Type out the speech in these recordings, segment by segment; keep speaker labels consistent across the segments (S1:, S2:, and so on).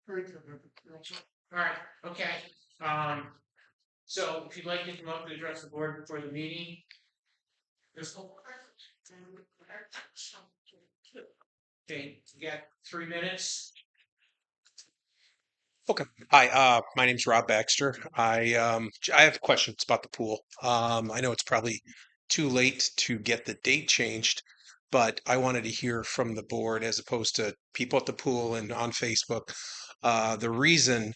S1: All right, okay. So if you'd like to come up and address the board before the meeting, there's no. Okay, you got 3 minutes.
S2: Okay. Hi, my name's Rob Baxter. I have questions about the pool. I know it's probably too late to get the date changed, but I wanted to hear from the board as opposed to people at the pool and on Facebook, the reason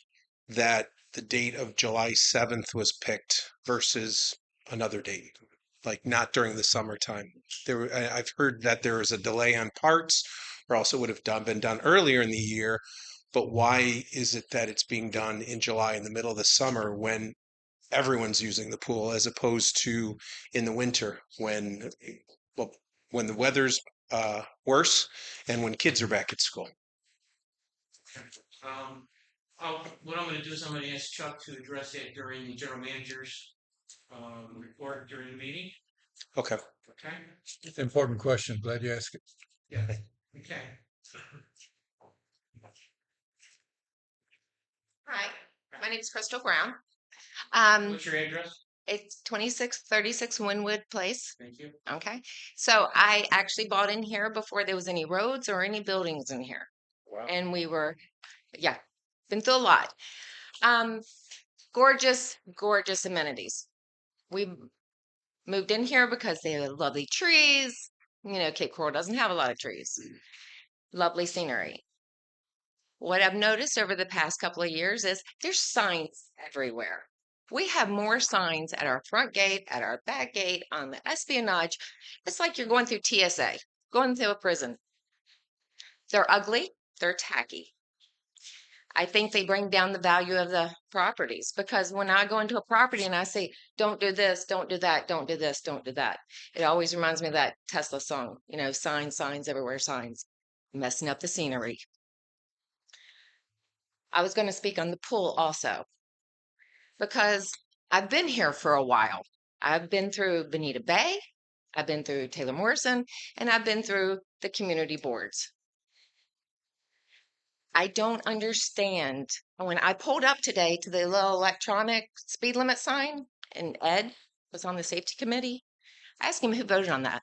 S2: that the date of July 7th was picked versus another date, like not during the summertime. I've heard that there was a delay on parts, or also would have been done earlier in the year, but why is it that it's being done in July in the middle of the summer when everyone's using the pool as opposed to in the winter when, well, when the weather's worse and when kids are back at school?
S1: Um, what I'm gonna do is I'm gonna ask Chuck to address that during the general manager's, report during the meeting,
S2: Okay.
S1: okay?
S3: It's an important question. Glad you asked it.
S1: Yeah, okay.
S4: Hi, my name is Crystal Brown.
S1: What's your address?
S4: It's 2636 Winwood Place.
S1: Thank you.
S4: Okay. So I actually bought in here before there was any roads or any buildings in here.
S2: Wow.
S4: And we were, yeah, been through a lot. Gorgeous, gorgeous amenities. We moved in here because they have lovely trees. You know, Cape Coral doesn't have a lot of trees. Lovely scenery. What I've noticed over the past couple of years is there's signs everywhere. We have more signs at our front gate, at our back gate, on the espionage. It's like you're going through TSA, going through a prison. They're ugly, they're tacky. I think they bring down the value of the properties because when I go into a property and I say, don't do this, don't do that, don't do this, don't do that, it always reminds me of that Tesla song, you know, signs, signs everywhere, signs, messing up the scenery. I was going to speak on the pool also because I've been here for a while. I've been through Bonita Bay, I've been through Taylor Morrison, and I've been through the community boards. I don't understand. When I pulled up today to the little electronic speed limit sign, and Ed was on the safety committee, I asked him who voted on that.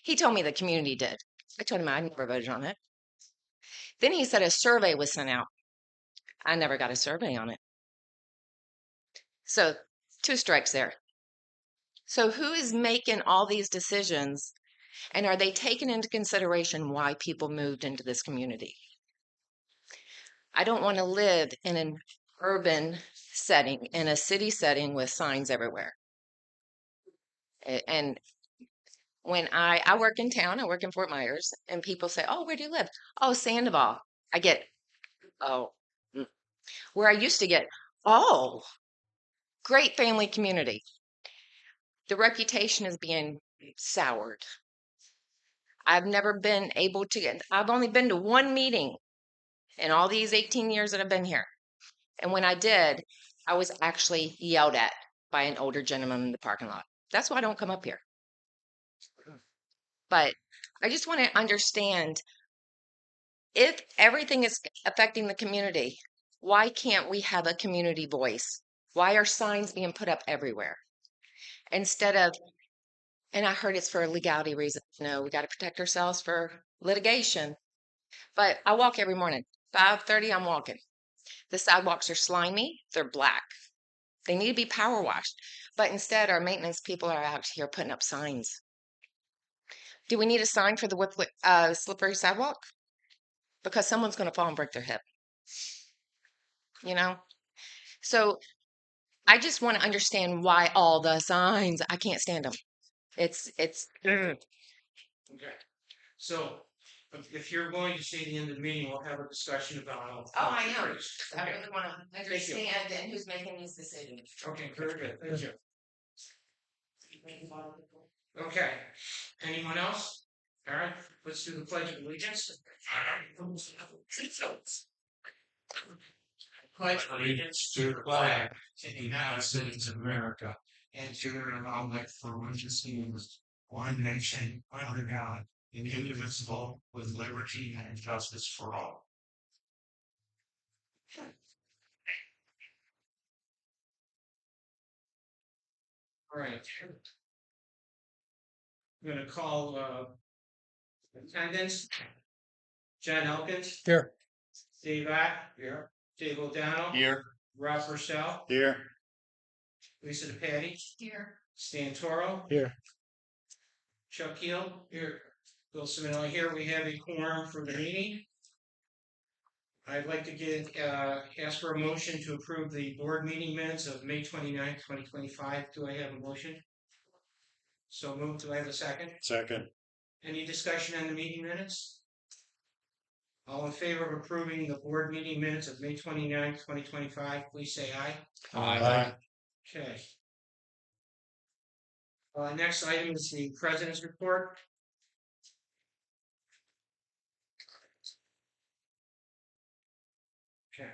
S4: He told me the community did. I told him I never voted on it. Then he said a survey was sent out. I never got a survey on it. So, two strikes there. So, who is making all these decisions? And are they taking into consideration why people moved into this community? I don't want to live in an urban setting, in a city setting with signs everywhere. And when I work in town, I work in Fort Myers, and people say, oh, where do you live? Oh, Sandoval. I get, oh, where I used to get, oh, great family community. The reputation is being soured. I've never been able to get, I've only been to one meeting in all these 18 years that I've been here. And when I did, I was actually yelled at by an older gentleman in the parking lot. That's why I don't come up here. But I just want to understand if everything is affecting the community, why can't we have a community voice? Why are signs being put up everywhere? Instead of, and I heard it's for legality reasons. No, we got to protect ourselves for litigation. But I walk every morning. 5:30, I'm walking. The sidewalks are slimy. They're black. They need to be power washed. But instead, our maintenance people are out here putting up signs. Do we need a sign for the slippery sidewalk? Because someone's going to fall and break their hip. You know? So I just want to understand why all the signs. I can't stand them. It's.
S1: Okay. So if you're going to say the end of the meeting, we'll have a discussion about.
S4: Oh, I know. I
S1: Okay.
S4: really want to understand and who's making these decisions.
S1: Okay, very good. Thank you. Okay. Anyone else? All right. Let's do the Pledge of Allegiance. Pledge allegiance to the flag of the United States of America and to the republic for which it stands, one nation under God, indivisible, with liberty and justice for all. All right. I'm gonna call attendance. John Elkins,
S3: Here.
S1: Dave Ott, here. Dave O'Donnell,
S2: Here.
S1: Rob Purcell,
S2: Here.
S1: Lisa DePatie, here. Stan Toro,
S3: Here.
S1: Chuck Keel, here. Bill Simonelli here. We have a quorum for the meeting. I'd like to ask for a motion to approve the board meeting minutes of May 29th, 2025. Do I have a motion? So moved. Do I have a second?
S2: Second.
S1: Any discussion on the meeting minutes? All in favor of approving the board meeting minutes of May 29th, 2025, please say aye.
S3: Aye.
S1: Okay. Next item is the president's report. Okay.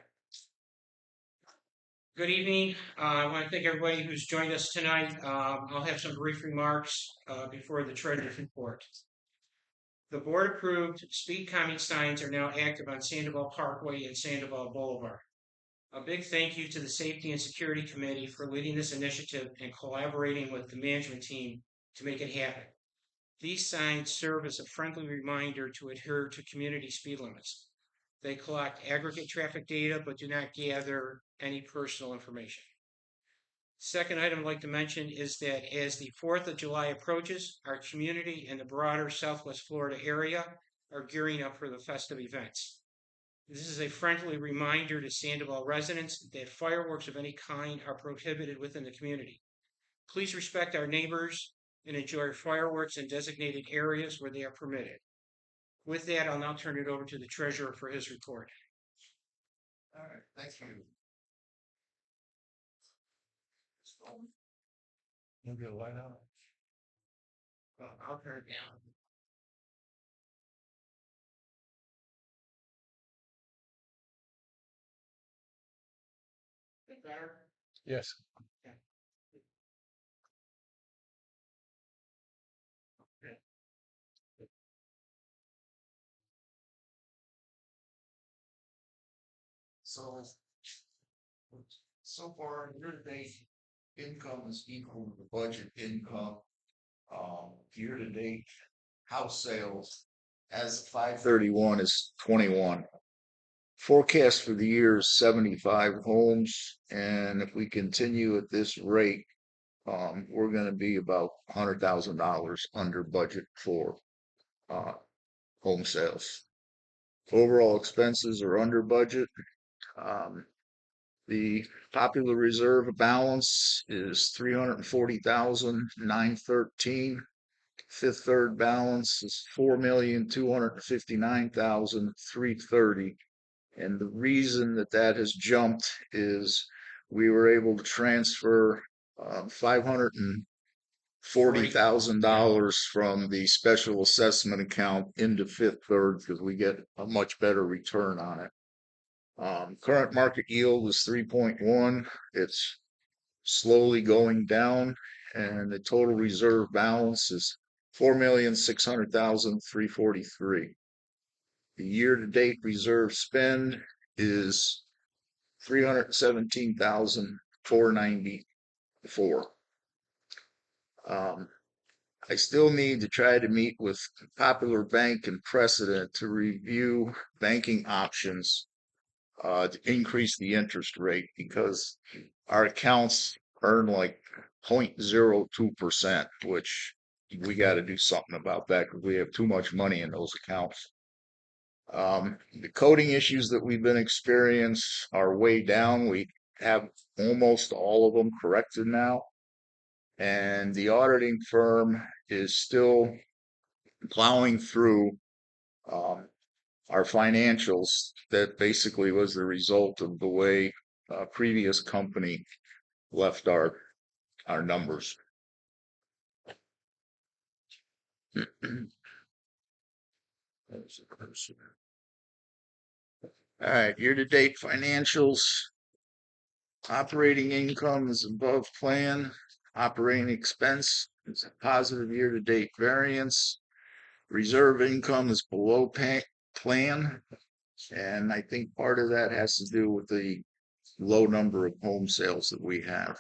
S1: Good evening. I want to thank everybody who's joined us tonight. I'll have some brief remarks before the treasurer's report. The board approved speed calming signs are now active on Sandoval Parkway and Sandoval Boulevard. A big thank you to the Safety and Security Committee for leading this initiative and collaborating with the management team to make it happen. These signs serve as a friendly reminder to adhere to community speed limits. They collect aggregate traffic data but do not gather any personal information. Second item I'd like to mention is that as the 4th of July approaches, our community and the broader Southwest Florida area are gearing up for the festive events. This is a friendly reminder to Sandoval residents that fireworks of any kind are prohibited within the community. Please respect our neighbors and enjoy fireworks in designated areas where they are permitted. With that, I'll now turn it over to the treasurer for his report.
S5: All right, thank you.
S3: You get a light on.
S5: I'll turn it down.
S1: Better?
S3: Yes.
S5: So far, year-to-date income is equal to the budget income. Year-to-date house sales as of 5/31 is 21. Forecast for the year is 75 homes, and if we continue at this rate, we're going to be about $100,000 under budget for home sales. Overall expenses are under budget. The popular reserve balance is 340,913. Fifth Third balance is 4,259,330. And the reason that has jumped is we were able to transfer $540,000 from the special assessment account into Fifth Third because we get a much better return on it. Current market yield is 3.1. It's slowly going down, and the total reserve balance is 4,600,343. The year-to-date reserve spend is 317,494. I still need to try to meet with Popular Bank and Precedent to review banking options to increase the interest rate because our accounts earn like 0.02%, which we got to do something about that because we have too much money in those accounts. The coding issues that we've been experiencing are way down. We have almost all of them corrected now. And the auditing firm is still plowing through our financials that basically was the result of the way a previous company left our numbers. All right, year-to-date financials. Operating income is above plan. Operating expense is a positive year-to-date variance. Reserve income is below plan. And I think part of that has to do with the low number of home sales that we have.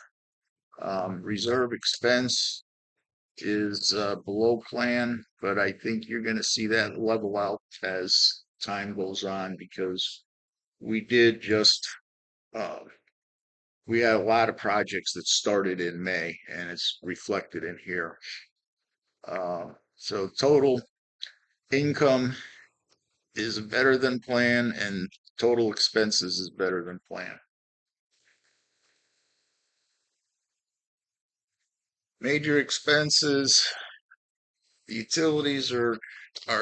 S5: Reserve expense is below plan, but I think you're going to see that level out as time goes on because we did just uh, we had a lot of projects that started in May, and it's reflected in here. So total income is better than plan, and total expenses is better than plan. Major expenses, the utilities are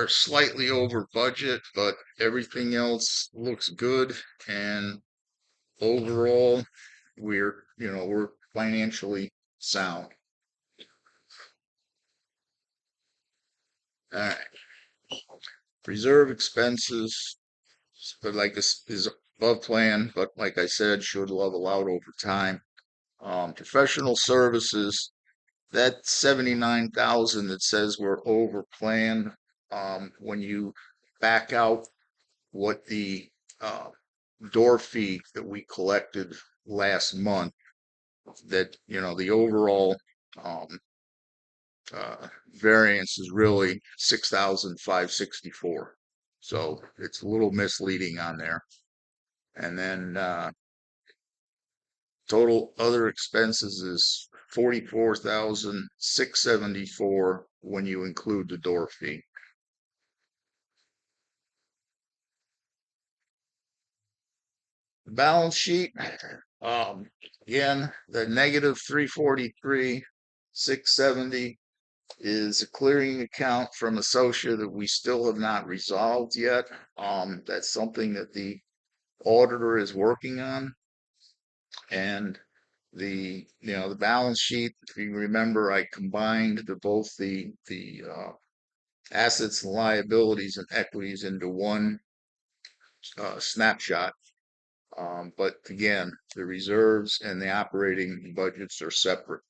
S5: slightly over budget, but everything else looks good, and overall we're financially sound. All right. Reserve expenses, but like this is above plan, but like I said, should level out over time. Professional services, that 79,000 that says we're over plan, when you back out what the uh, door fee that we collected last month, that the overall um, variance is really 6,564. So it's a little misleading on there. And then total other expenses is 44,674 when you include the door fee. The balance sheet, again, the negative 343, 670 is a clearing account from Associa that we still have not resolved yet. That's something that the auditor is working on. And the balance sheet, if you remember, I combined both the assets and liabilities and equities into one snapshot. But again, the reserves and the operating budgets are separate.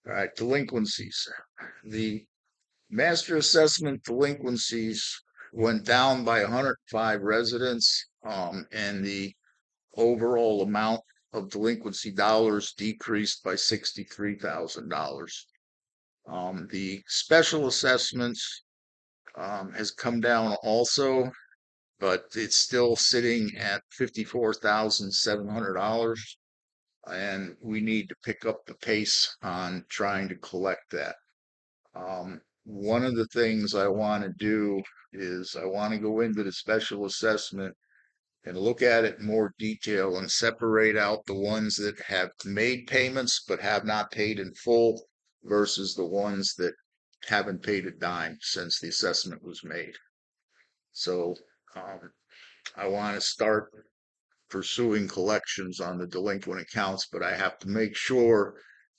S5: All right, delinquencies. The master assessment delinquencies went down by 105 residents, and the overall amount of delinquency dollars decreased by $63,000. The special assessments has come down also, but it's still sitting at $54,700, and we need to pick up the pace on trying to collect that. One of the things I want to do is I want to go into the special assessment and look at it in more detail and separate out the ones that have made payments but have not paid in full versus the ones that haven't paid a dime since the assessment was made. So I want to start pursuing collections on the delinquent accounts, but I have to make sure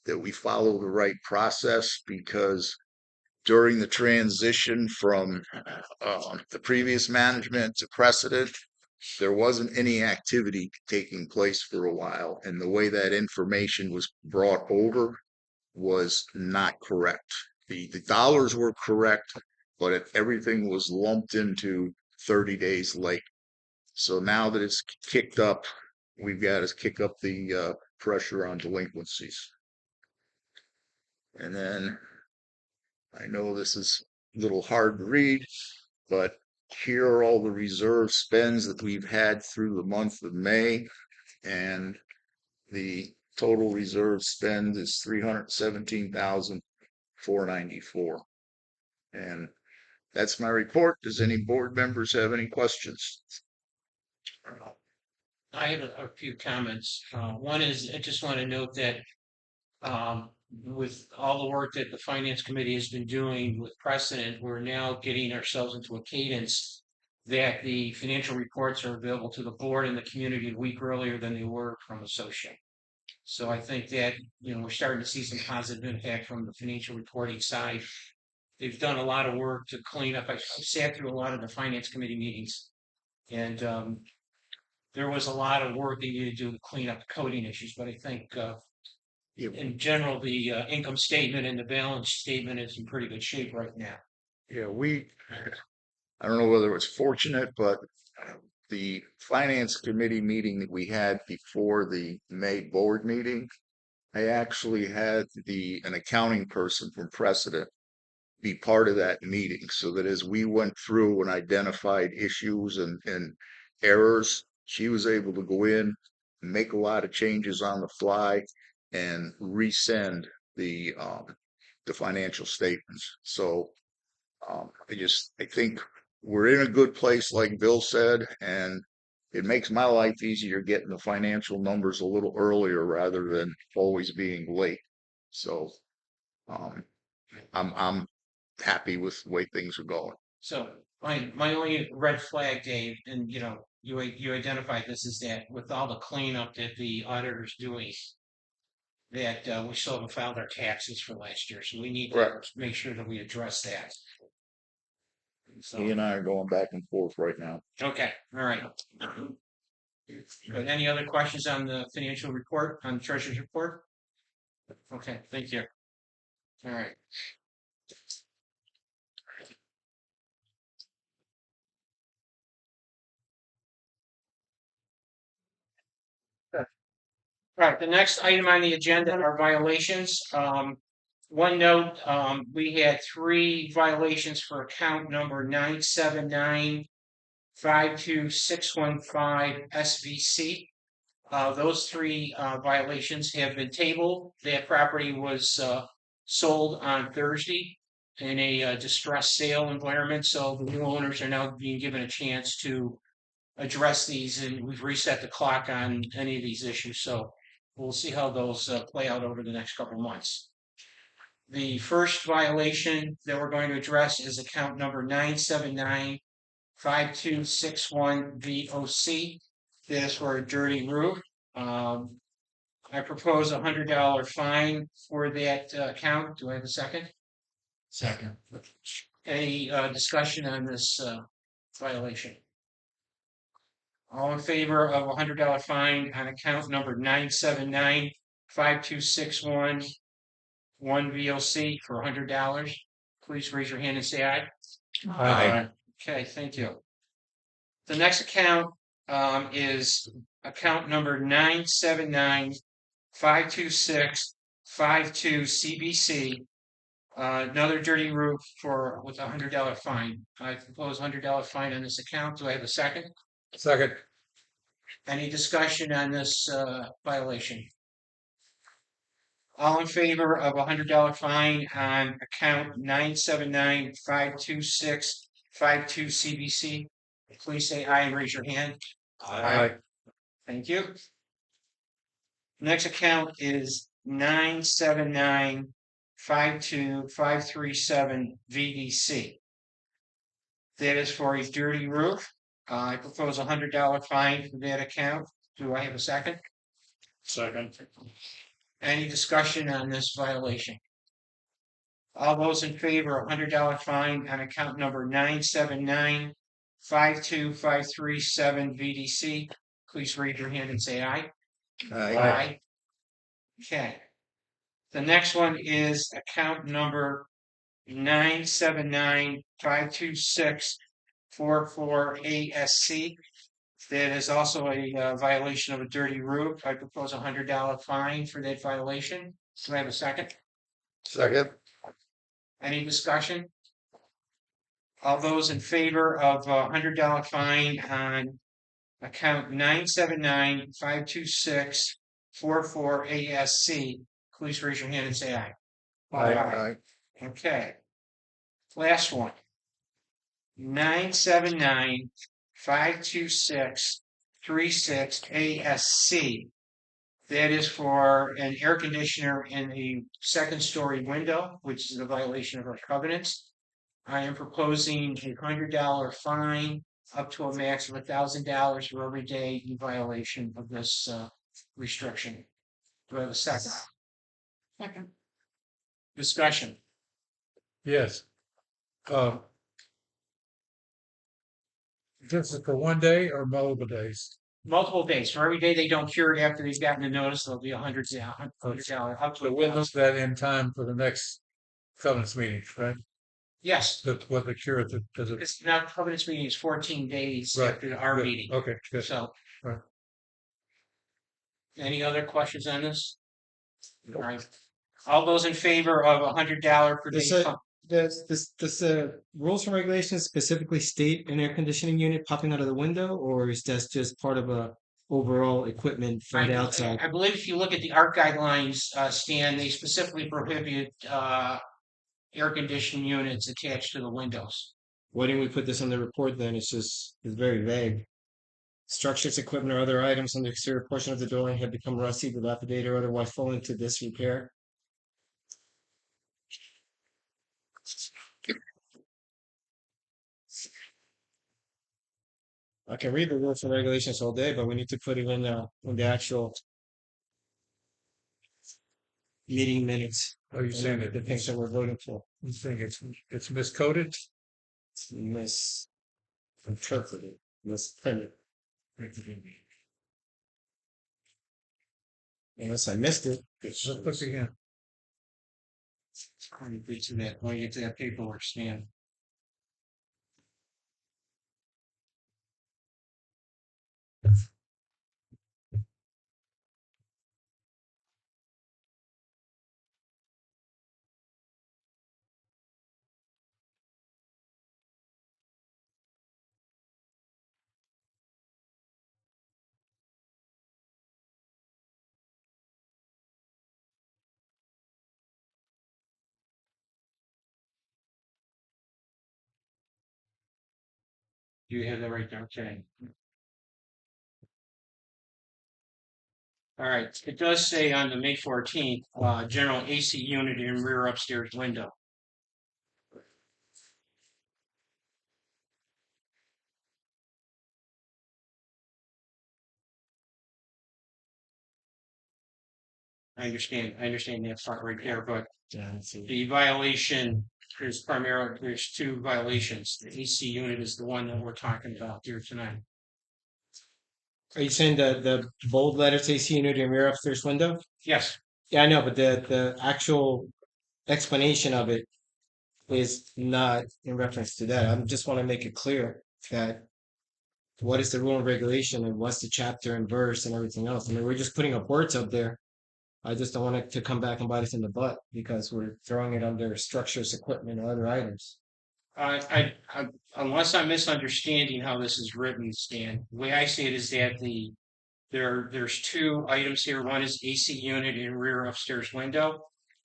S5: that we follow the right process because during the transition from the previous management to precedent, there wasn't any activity taking place for a while. And the way that information was brought over was not correct. The dollars were correct, but everything was lumped into 30 days late. So now that it's kicked up, we've got to kick up the pressure on delinquencies. And then I know this is a little hard to read, but here are all the reserve spends that we've had through the month of May, and the total reserve spend is 317,494. And that's my report. Does any board members have any questions?
S1: I have a few comments. One is I just want to note that with all the work that the finance committee has been doing with precedent, we're now getting ourselves into a cadence that the financial reports are available to the board and the community a week earlier than they were from Associate. So I think that we're starting to see some positive impact from the financial reporting side. They've done a lot of work to clean up. I sat through a lot of the finance committee meetings, and there was a lot of work they needed to do to clean up the coding issues. But I think in general, the income statement and the balance statement is in pretty good shape right now.
S5: Yeah, I don't know whether it's fortunate, but the finance committee meeting that we had before the May board meeting, I actually had an accounting person from Precedent be part of that meeting so that as we went through and identified issues and errors, she was able to go in, make a lot of changes on the fly and resend the financial statements. So I think we're in a good place, like Bill said, and it makes my life easier getting the financial numbers a little earlier rather than always being late. So um, I'm happy with the way things are going.
S1: So my only red flag, Dave, and you identified this, is that with all the cleanup that the auditor's doing, that we still haven't filed our taxes for last year, so we need to
S5: Right.
S1: make sure that we address that. So,
S5: He and I are going back and forth right now.
S1: okay, all right. But any other questions on the financial report, on the treasurer's report? Okay, thank you. All right. All right, the next item on the agenda are violations. One note, we had 3 violations for account number 979-52615 SVC. Those 3 violations have been tabled. That property was sold on Thursday in a distressed sale environment, so the new owners are now being given a chance to address these, and we've reset the clock on any of these issues. So we'll see how those play out over the next couple of months. The first violation that we're going to address is account number 979-5261 VOC. That is for a dirty roof. I propose $100 fine for that account. Do I have a second?
S3: Second.
S1: Any discussion on this violation? All in favor of a $100 fine on account number 979-5261 VOC for $100? Please raise your hand and say aye.
S3: Aye.
S1: Okay, thank you. The next account is account number 979-52652 CBC. Another dirty roof with a $100 fine. I propose $100 fine on this account. Do I have a second?
S3: Second.
S1: Any discussion on this violation? All in favor of a $100 fine on account 979-52652 CBC? Please say aye and raise your hand.
S3: Aye.
S1: Thank you. Next account is 979-52537 VDC. That is for a dirty roof. I propose a $100 fine for that account. Do I have a second?
S3: Second.
S1: Any discussion on this violation? All those in favor of $100 fine on account number 979-52537 VDC, please raise your hand and say aye.
S3: Aye.
S1: Okay. The next one is account number 979-52644 ASC. That is also a violation of a dirty roof. I propose a $100 fine for that violation. Do I have a second?
S3: Second.
S1: Any discussion? All those in favor of a $100 fine on account 979-52644 ASC, please raise your hand and say aye.
S3: Aye.
S1: Okay. Last one. 979-52636 ASC. That is for an air conditioner in a second-story window, which is a violation of our covenants. I am proposing a $100 fine up to a max of $1,000 for every day in violation of this restriction. Do I have a second? Second. Discussion.
S3: Yes. This is for one day or multiple days?
S1: Multiple days. For every day they don't cure it after they've gotten the notice, there'll be $100 up to
S3: So we'll note that in time for the next covenants meeting, right?
S1: Yes,
S3: That's what the cure, does it?
S1: it's now, covenant's meeting is 14 days
S3: Right,
S1: after our
S3: good.
S1: meeting.
S3: Okay, good.
S1: So,
S3: Right.
S1: any other questions on this? All right. All those in favor of $100 per day?
S6: Does it, does the rules and regulations specifically state an air conditioning unit popping out of the window, or is that just part of a overall equipment from the outside?
S1: I believe if you look at the ARC guidelines, Stan, they specifically prohibit air conditioning units attached to the windows.
S6: Why didn't we put this on the report then? It's very vague. Structures, equipment, or other items on the exterior portion of the dwelling have become rusty, dilapidated, or otherwise fall into disrepair. I can read the rules and regulations all day, but we need to put it in the actual meeting minutes.
S3: Are you saying that
S6: the things that we're voting for?
S3: you think it's miscoded?
S6: Misinterpreted, misprinted. Unless I missed it.
S3: Let's look again.
S1: When you get to that paperwork, Stan. You have that right there, okay. All right, it does say on the May 14th, general AC unit in rear upstairs window. I understand that part right there, but the violation is primarily, there's two violations. The AC unit is the one that we're talking about here tonight.
S6: Are you saying the bold letters AC unit in rear upstairs window?
S1: Yes,
S6: Yeah, I know, but the actual explanation of it is not in reference to that. I just want to make it clear that what is the rule and regulation and what's the chapter and verse and everything else. I mean, we're just putting up words up there. I just don't want it to come back and bite us in the butt because we're throwing it under structures, equipment, or other items.
S1: I unless I'm misunderstanding how this is written, Stan, the way I see it is that there's two items here. One is AC unit in rear upstairs window.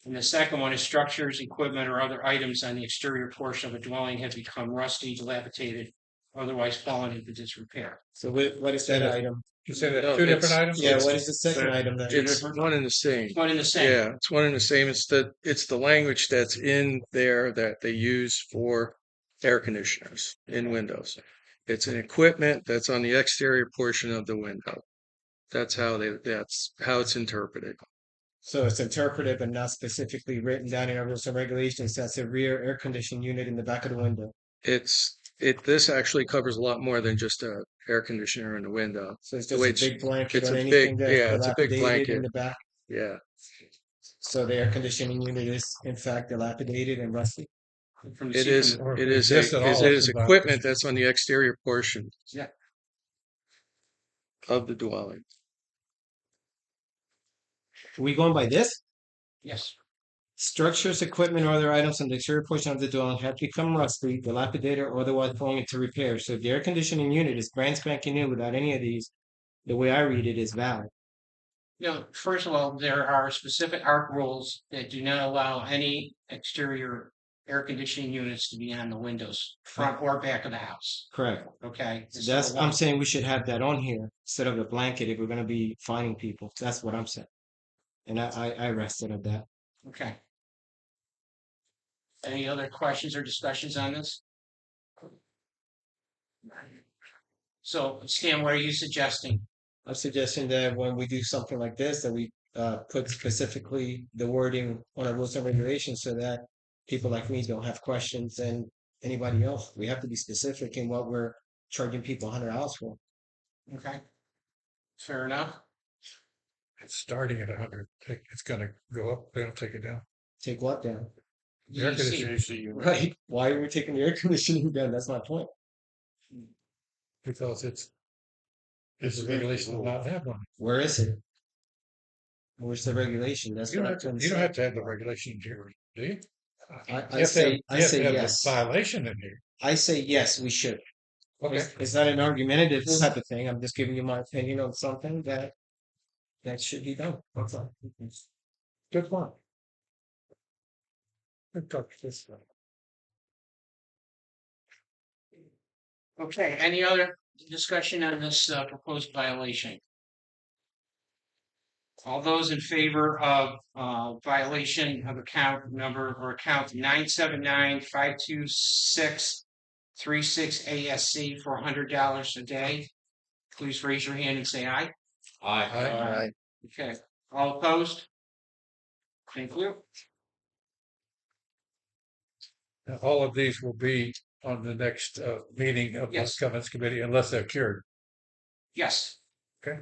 S1: And the second one is structures, equipment, or other items on the exterior portion of a dwelling have become rusty, dilapidated, otherwise fallen into disrepair.
S6: So what is that item?
S3: You said that
S7: No,
S3: two different
S7: it's-
S3: items?
S6: Yeah, what is the second item that
S7: It's one and the same.
S1: One in the same.
S7: Yeah, it's one and the same. It's the language that's in there that they use for air conditioners in windows. It's an equipment that's on the exterior portion of the window. That's how it's interpreted.
S6: So it's interpretive and not specifically written down in our rules and regulations. That's a rear air conditioning unit in the back of the window.
S7: This actually covers a lot more than just a air conditioner in the window.
S6: So it's
S7: The
S6: just
S7: way
S6: a
S7: it's-
S6: big blanket
S7: it's
S6: on
S7: a
S6: anything
S7: big-
S6: that's
S7: yeah, it's a big
S6: dilapidated in
S7: blanket.
S6: the back.
S7: Yeah,
S6: So the air conditioning unit is in fact dilapidated and rusty.
S1: From the
S7: it is.
S1: from
S3: Or
S7: It is
S3: just at all,
S7: it is
S3: it's about-
S7: equipment that's on the exterior portion.
S1: Yeah.
S7: Of the dwelling.
S6: Are we going by this?
S1: Yes.
S6: Structures, equipment, or other items on the exterior portion of the dwelling have become rusty, dilapidated, or otherwise falling into repair. So if the air conditioning unit is brand spanking new without any of these, the way I read it is valid.
S1: First of all, there are specific ARC rules that do not allow any exterior air conditioning units to be on the windows, front or back of the house.
S6: Correct.
S1: Okay.
S6: I'm saying we should have that on here instead of the blanket if we're gonna be fining people. That's what I'm saying. And I rested of that.
S1: Okay. Any other questions or discussions on this? So, Stan, what are you suggesting?
S6: I'm suggesting that when we do something like this, that we put specifically the wording on our rules and regulations so that people like me don't have questions and anybody else. We have to be specific in what we're charging people $100 for.
S1: Okay. Fair enough.
S3: It's starting at 100. It's gonna go up. They don't take it down.
S6: Take what down?
S3: The air
S1: EC.
S3: conditioning unit,
S6: Right. Why are we taking the air conditioning down? That's my point.
S3: because it's a regulation to not have one.
S6: Where is it? Where's the regulation? That's
S3: You
S6: what
S3: don't
S6: I'm
S3: have to,
S6: trying to
S3: you don't
S6: say.
S3: have to have the regulation here, do you?
S6: I
S3: You have to have,
S6: say
S3: you have to have the
S6: yes.
S3: violation in here.
S6: I say yes, we should.
S3: Okay.
S6: It's not an argumentative type of thing. I'm just giving you my opinion on something that should be done. That's all.
S3: Good point. Good talk to this one.
S1: Okay, any other discussion on this proposed violation? All those in favor of violation of account number or account 979-526-36 ASC for $100 a day, please raise your hand and say aye.
S3: Aye.
S1: Okay, all opposed? Thank you.
S3: Now, all of these will be on the next meeting of the
S1: Yes.
S3: Governance Committee unless they're cured.
S1: Yes.
S3: Okay.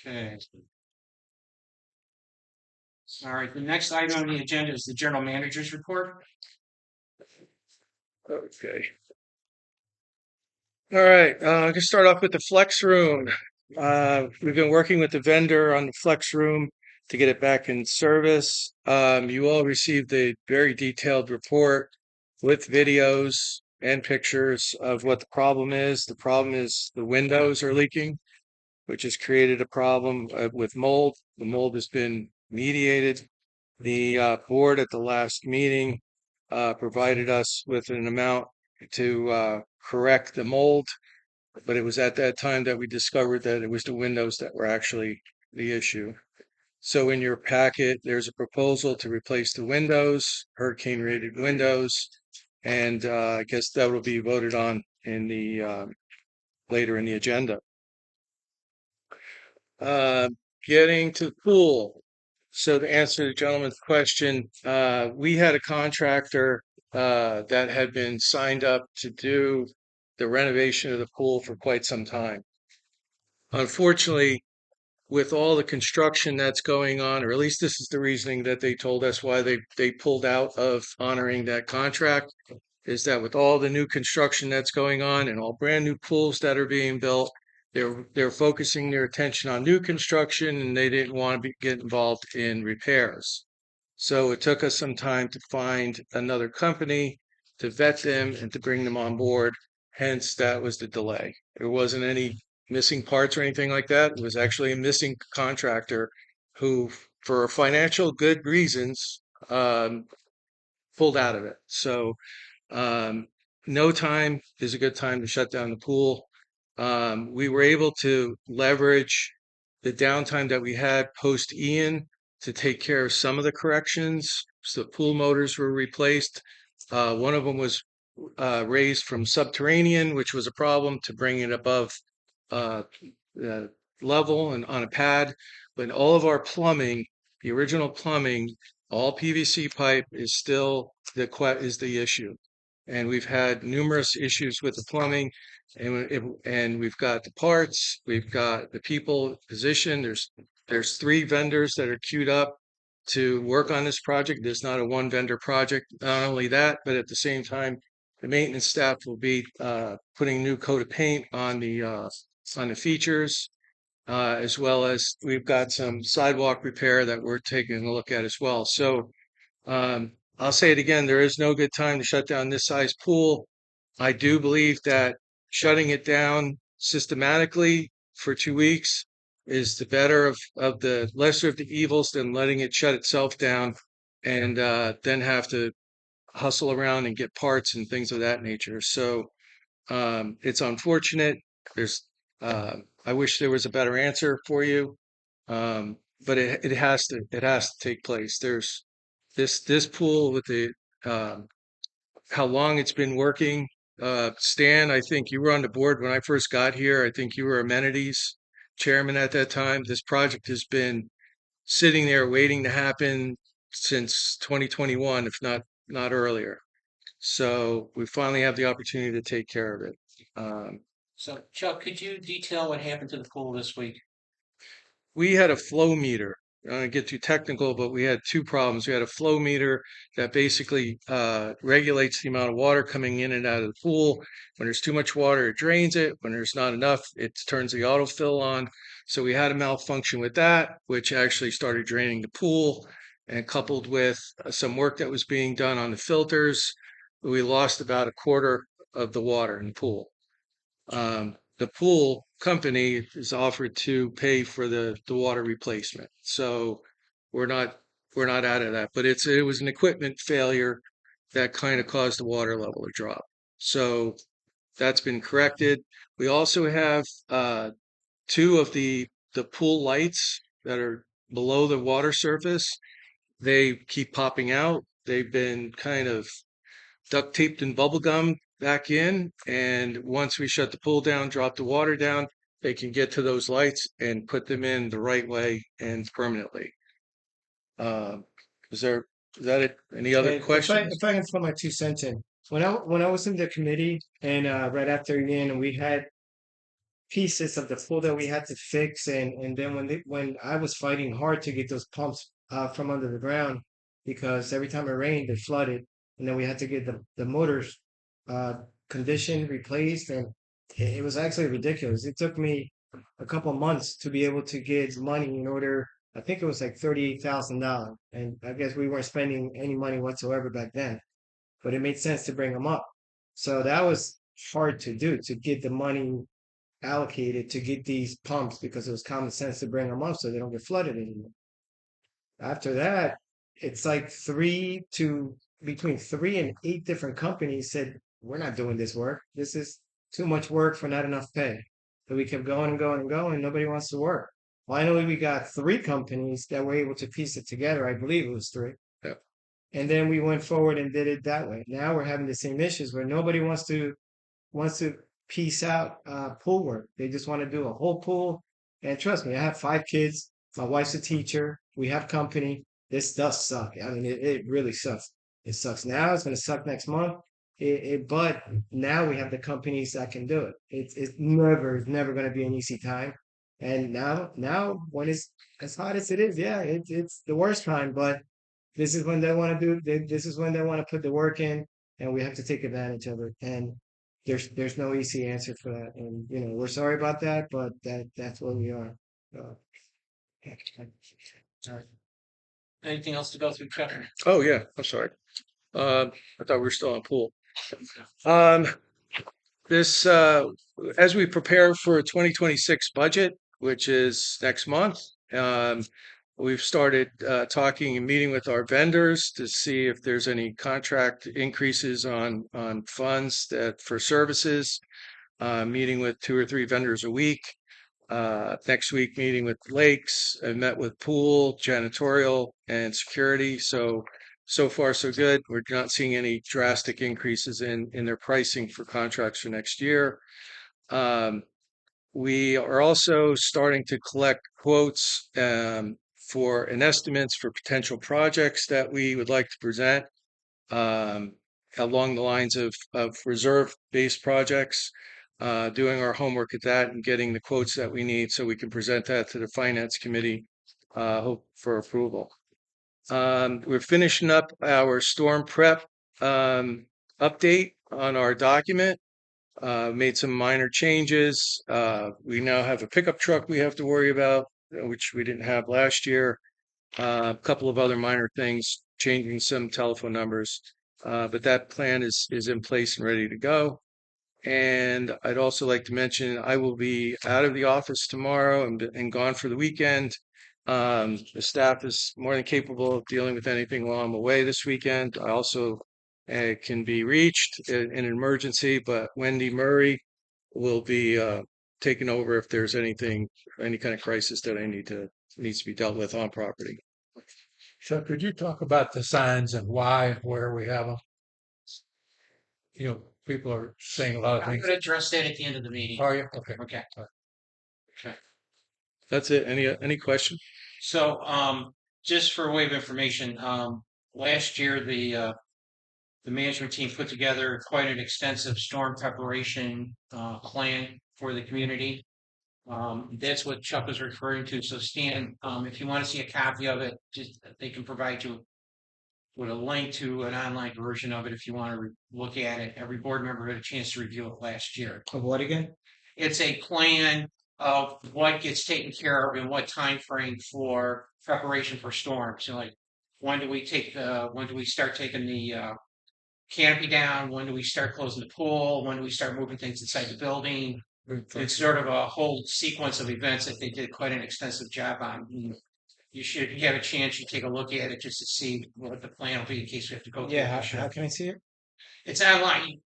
S1: Okay. All right, the next item on the agenda is the general manager's report.
S7: Okay. All right, I can start off with the flex room. We've been working with the vendor on the flex room to get it back in service. You all received a very detailed report with videos and pictures of what the problem is. The problem is the windows are leaking, which has created a problem with mold. The mold has been mediated. The board at the last meeting provided us with an amount to correct the mold, but it was at that time that we discovered that it was the windows that were actually the issue. So in your packet, there's a proposal to replace the windows, hurricane-rated windows, and I guess that will be voted on in the later in the agenda. Getting to the pool. So to answer the gentleman's question, we had a contractor that had been signed up to do the renovation of the pool for quite some time. Unfortunately, with all the construction that's going on, or at least this is the reasoning that they told us why they pulled out of honoring that contract, is that with all the new construction that's going on and all brand new pools that are being built, they're focusing their attention on new construction and they didn't want to get involved in repairs. So it took us some time to find another company to vet them and to bring them on board. Hence, that was the delay. There wasn't any missing parts or anything like that. It was actually a missing contractor who, for financial good reasons, pulled out of it. So no time is a good time to shut down the pool. We were able to leverage the downtime that we had post Ian to take care of some of the corrections. So pool motors were replaced. One of them was raised from subterranean, which was a problem, to bring it above level and on a pad. But all of our plumbing, the original plumbing, all PVC pipe is still the issue. And we've had numerous issues with the plumbing, and we've got the parts, we've got the people positioned. There's 3 vendors that are queued up to work on this project. There's not a one vendor project. Not only that, but at the same time, the maintenance staff will be putting a new coat of paint on the features, as well as we've got some sidewalk repair that we're taking a look at as well. So I'll say it again, there is no good time to shut down this size pool. I do believe that shutting it down systematically for 2 weeks is the better of the lesser of the evils than letting it shut itself down and then have to hustle around and get parts and things of that nature. So it's unfortunate. I wish there was a better answer for you, but it has to take place. There's this pool with the how long it's been working. Stan, I think you were on the board when I first got here. I think you were amenities chairman at that time. This project has been sitting there waiting to happen since 2021, if not earlier. So we finally have the opportunity to take care of it.
S1: So Chuck, could you detail what happened to the pool this week?
S7: We had a flow meter don't want to get too technical, but we had two problems. We had a flow meter that basically regulates the amount of water coming in and out of the pool. When there's too much water, it drains it. When there's not enough, it turns the autofill on. So we had a malfunction with that, which actually started draining the pool. And coupled with some work that was being done on the filters, we lost about a quarter of the water in the pool. The pool company is offered to pay for the water replacement. So we're not we're not out of that, but it was an equipment failure that kind of caused the water level to drop. So that's been corrected. We also have two of the pool lights that are below the water surface. They keep popping out. They've been kind of duct taped and bubble gum back in. And once we shut the pool down, drop the water down, they can get to those lights and put them in the right way and permanently. Um, is there is that it? Any other
S6: And
S7: questions?
S6: if I can put my 2 cents in, when I was in the committee and right after again, we had pieces of the pool that we had to fix, and then when I was fighting hard to get those pumps from under the ground because every time it rained it flooded, and then we had to get the motors uh conditioned, replaced, and it was actually ridiculous. It took me a couple months to be able to get money in order. I think it was like $38,000, and I guess we weren't spending any money whatsoever back then, but it made sense to bring them up. So that was hard to do, to get the money allocated to get these pumps, because it was common sense to bring them up so they don't get flooded anymore. After that, it's like between 3 and 8 different companies said, we're not doing this work. This is too much work for not enough pay. So we kept going and going and going. Nobody wants to work. Finally, we got 3 companies that were able to piece it together. I believe it was 3.
S7: Yeah.
S6: And then we went forward and did it that way. Now we're having the same issues where nobody wants to piece out pool work. They just want to do a whole pool. And trust me, I have 5 kids. My wife's a teacher. We have company. This does suck. I mean, it really sucks. It sucks now. It's going to suck next month. But now we have the companies that can do it. It's never going to be an easy time. And now when it's as hot as it is, yeah, it's the worst time. But this is when they want to do. This is when they want to put the work in, and we have to take advantage of it. And there's no easy answer for that, and we're sorry about that, but that's where we are. So,
S1: All right. Anything else to go through, Trevor?
S7: Oh yeah, I'm sorry. I thought we were still on pool. Um, this as we prepare for a 2026 budget, which is next month, we've started talking and meeting with our vendors to see if there's any contract increases on funds that for services. Meeting with 2 or 3 vendors a week. Next week, meeting with lakes. I met with pool, janitorial, and security. So far, so good. We're not seeing any drastic increases in their pricing for contracts for next year. We are also starting to collect quotes for and estimates for potential projects that we would like to present along the lines of reserve-based projects. Doing our homework at that and getting the quotes that we need so we can present that to the finance committee for approval. We're finishing up our storm prep update on our document. Made some minor changes. We now have a pickup truck we have to worry about, which we didn't have last year. A couple of other minor things, changing some telephone numbers, but that plan is in place and ready to go. And I'd also like to mention I will be out of the office tomorrow and gone for the weekend. The staff is more than capable of dealing with anything while I'm away this weekend. I also can be reached in an emergency, but Wendy Murray will be taking over if there's any kind of crisis that needs to be dealt with on property.
S3: So could you talk about the signs and why and where we have them? People are saying a lot of
S1: I'm
S3: things.
S1: going to address that at the end of the meeting.
S3: Are you? Okay.
S1: Okay. Okay.
S7: That's it. Any questions?
S1: So, just for way of information, last year the management team put together quite an extensive storm preparation plan for the community. That's what Chuck was referring to. So Stan, if you want to see a copy of it, just they can provide you with a link to an online version of it if you want to look at it. Every board member had a chance to review it last year.
S6: Of what again?
S1: It's a plan of what gets taken care of in what time frame for preparation for storms. So like, when do we start taking the canopy down? When do we start closing the pool? When do we start moving things inside the building? It's sort of a whole sequence of events that they did quite an extensive job on. You should, if you have a chance, you take a look at it just to see what the plan will be in case we have to go through
S6: Yeah,
S1: it
S6: how,
S1: this year.
S6: how can I see it?
S1: It's online.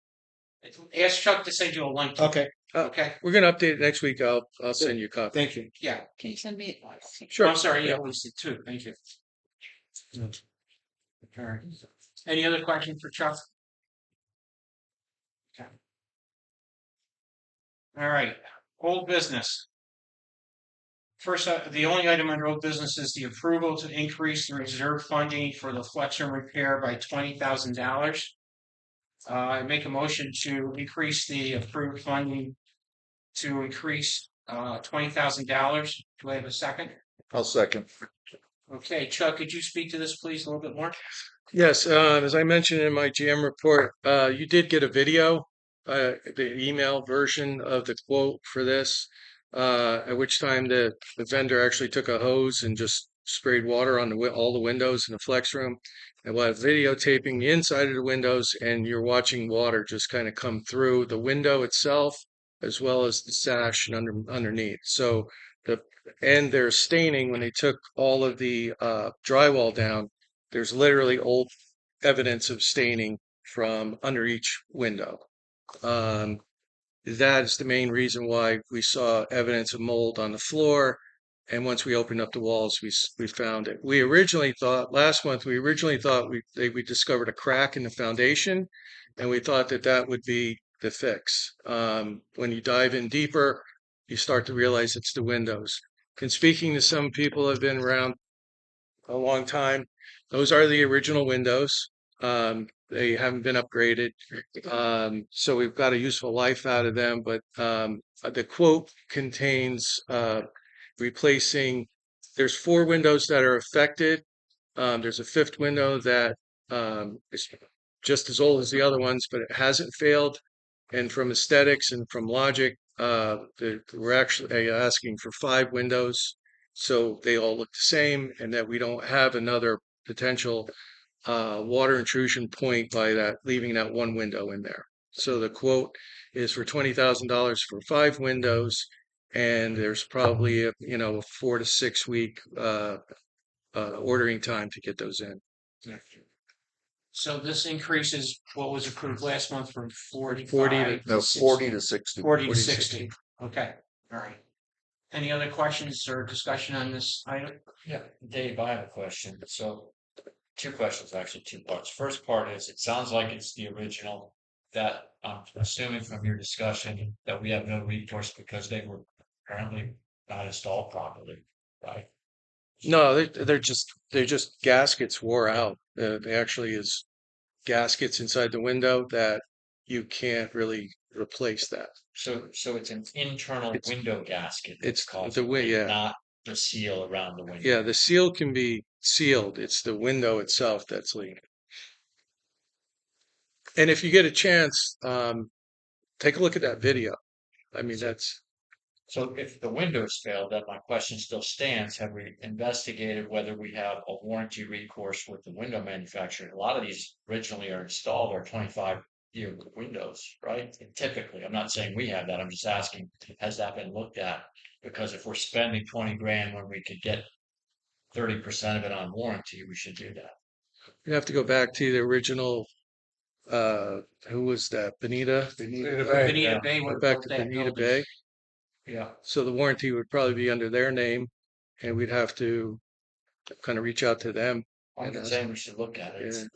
S1: Ask Chuck to send you a link to it.
S6: Okay,
S1: Okay?
S7: We're gonna update it next week. I'll send you a copy.
S6: thank you.
S1: Yeah.
S8: Can you send me?
S7: Sure.
S1: I'm sorry, yeah, we see two. Thank you. All right. Any other questions for Chuck? Okay. All right, old business. First, the only item under old business is the approval to increase the reserve funding for the flex room repair by $20,000. I make a motion to increase the approved funding to increase $20,000. Do I have a second?
S5: I'll second.
S1: Okay, Chuck, could you speak to this, please, a little bit more?
S7: Yes, as I mentioned in my GM report, you did get a video, the email version of the quote for this, at which time the vendor actually took a hose and just sprayed water on all the windows in the flex room. And while videotaping the inside of the windows, and you're watching water just kind of come through the window itself, as well as the sash and underneath. So they're staining when they took all of the drywall down. There's literally old evidence of staining from under each window. That is the main reason why we saw evidence of mold on the floor. And once we opened up the walls, we found it. We originally thought last month we discovered a crack in the foundation, and we thought that would be the fix. When you dive in deeper, you start to realize it's the windows. And speaking to some people who have been around a long time, those are the original windows. They haven't been upgraded. So we've got a useful life out of them. But the quote contains replacing, there's 4 windows that are affected. There's a 5th window that is just as old as the other ones, but it hasn't failed. And from aesthetics and from logic, we're actually asking for 5 windows, so they all look the same, and that we don't have another potential water intrusion point by leaving that 1 window in there. So the quote is for $20,000 for 5 windows, and there's probably a 4 to 6 week ordering time to get those in.
S1: So this increases what was approved last month from
S7: 40
S5: No, 40 to 60.
S1: 40 to 60. Okay, all right. Any other questions or discussion on this item?
S9: Yeah, Dave, I have a question. So 2 questions, actually 2 parts. First part is, it sounds like it's the original that I'm assuming from your discussion that we have no recourse because they were apparently not installed properly, right?
S7: No, they're just gaskets wore out. They actually is gaskets inside the window that you can't really replace that.
S9: So it's an internal
S7: It's-
S9: window gasket.
S7: it's
S9: that's causing
S7: the way-
S9: it,
S7: yeah.
S9: not the seal around the window.
S7: Yeah, the seal can be sealed. It's the window itself that's leaking. And if you get a chance, take a look at that video. I mean, that's
S9: So if the windows failed, then my question still stands. Have we investigated whether we have a warranty recourse with the window manufacturer? A lot of these originally are installed are 25-year windows, right? And typically, I'm not saying we have that. I'm just asking, has that been looked at? Because if we're spending 20 grand when we could get 30% of it on warranty, we should do that.
S7: you have to go back to the original. Who was that? Benita Bay.
S1: Benita Bay would
S7: Back
S1: built
S7: to
S1: that
S7: Benita
S1: building.
S7: Bay.
S1: Yeah.
S7: So the warranty would probably be under their name, and we'd have to kind of reach out to them.
S9: I'm not saying we should look at it.
S7: Yeah.
S9: It's-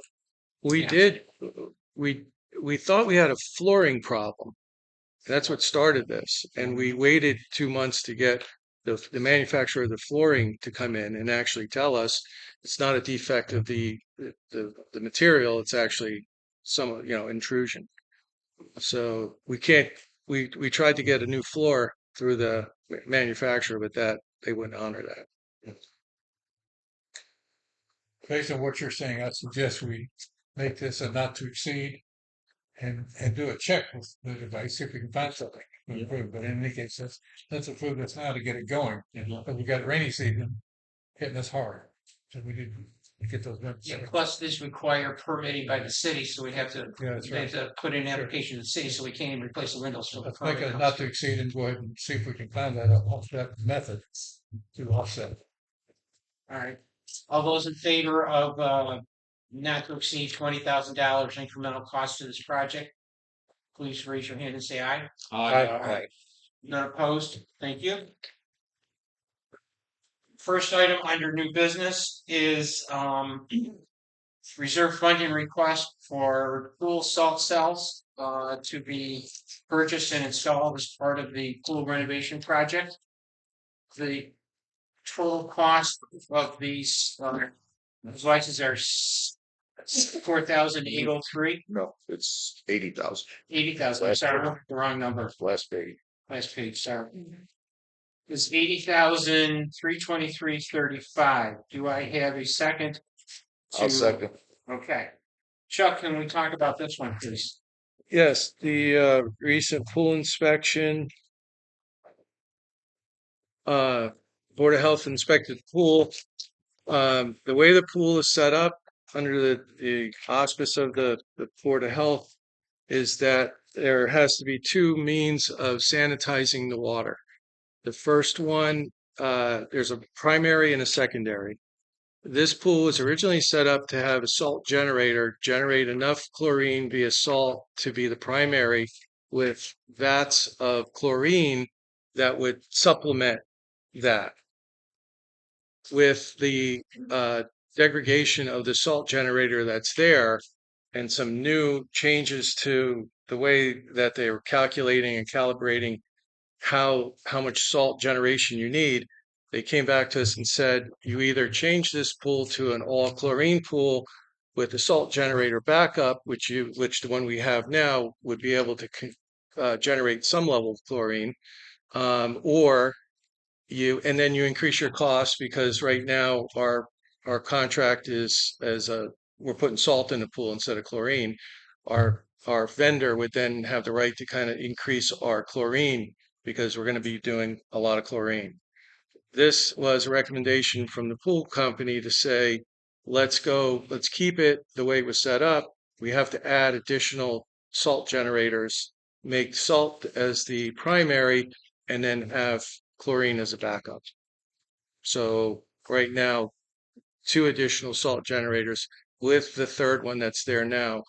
S7: We
S1: Yeah.
S7: did. We thought we had a flooring problem. That's what started this, and we waited 2 months to get the manufacturer of the flooring to come in and actually tell us it's not a defect of the material. It's actually some intrusion. So we can't. We tried to get a new floor through the manufacturer, but that they wouldn't honor that.
S3: Based on what you're saying, I suggest we make this a not to exceed and do a check with the device, see if we can find something to improve. But in any case, let's approve this now to get it going. But we got rainy season hitting us hard. So we need to get those numbers.
S1: Yeah, plus this require permitting by the city, so we have to,
S3: Yeah, that's
S1: we have
S3: right.
S1: to put in an application to the city, so we can't even replace the windows. till the
S3: Let's make
S1: permit
S3: it
S1: comes
S3: not to
S1: through.
S3: exceed and go ahead and see if we can find that method to offset.
S1: All right, all those in favor of, not to exceed $20,000 incremental cost to this project? Please raise your hand and say aye.
S3: Aye.
S1: None opposed, thank you. First item under new business is, reserve funding request for pool salt cells to be purchased and installed as part of the pool renovation project. The total cost of these devices are $4,803.
S5: No, it's 80,000.
S1: 80,000. I'm sorry, I wrote the wrong number.
S5: Last page.
S1: Last page, sorry. It's 80,323.35. Do I have a second?
S5: I'll second.
S1: Okay. Chuck, can we talk about this one, please?
S7: Yes, the recent pool inspection. Board of Health inspected the pool. The way the pool is set up under the auspice of the Board of Health is that there has to be two means of sanitizing the water. The first one, there's a primary and a secondary. This pool was originally set up to have a salt generator generate enough chlorine via salt to be the primary, with vats of chlorine that would supplement that. With the degradation of the salt generator that's there and some new changes to the way that they were calculating and calibrating how much salt generation you need, they came back to us and said, you either change this pool to an all chlorine pool with the salt generator backup, which the one we have now would be able to generate some level of chlorine, or and then you increase your costs, because right now our contract is we're putting salt in the pool instead of chlorine. Our vendor would then have the right to kind of increase our chlorine, because we're going to be doing a lot of chlorine. This was a recommendation from the pool company to say, let's keep it the way it was set up. We have to add additional salt generators, make salt as the primary, and then have chlorine as a backup. So right now, 2 additional salt generators with the third one that's there now.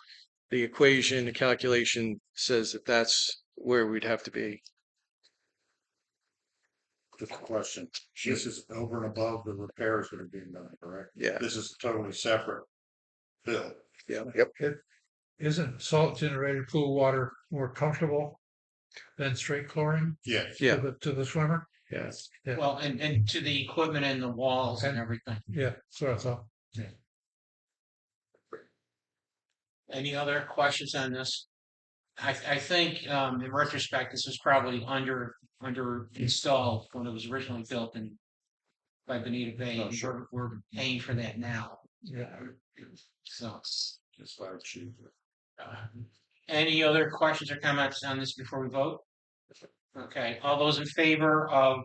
S7: The equation, the calculation says that that's where we'd have to be.
S8: Just a question. This is over and above the repairs that are being done, correct?
S7: Yeah.
S8: This is a totally separate bill.
S7: Yeah.
S3: Isn't salt generated pool water more comfortable than straight chlorine
S8: Yes.
S7: Yeah.
S3: to the swimmer?
S7: Yes.
S3: Yeah.
S1: Well, and to the equipment and the walls and everything.
S3: Yeah, so I thought.
S1: Any other questions on this? I think in retrospect, this was probably under installed when it was originally built and by Bonita Bay.
S8: Oh, sure.
S1: We're paying for that now.
S3: Yeah.
S1: So,
S8: It's fire chief.
S1: any other questions or comments on this before we vote? Okay, all those in favor of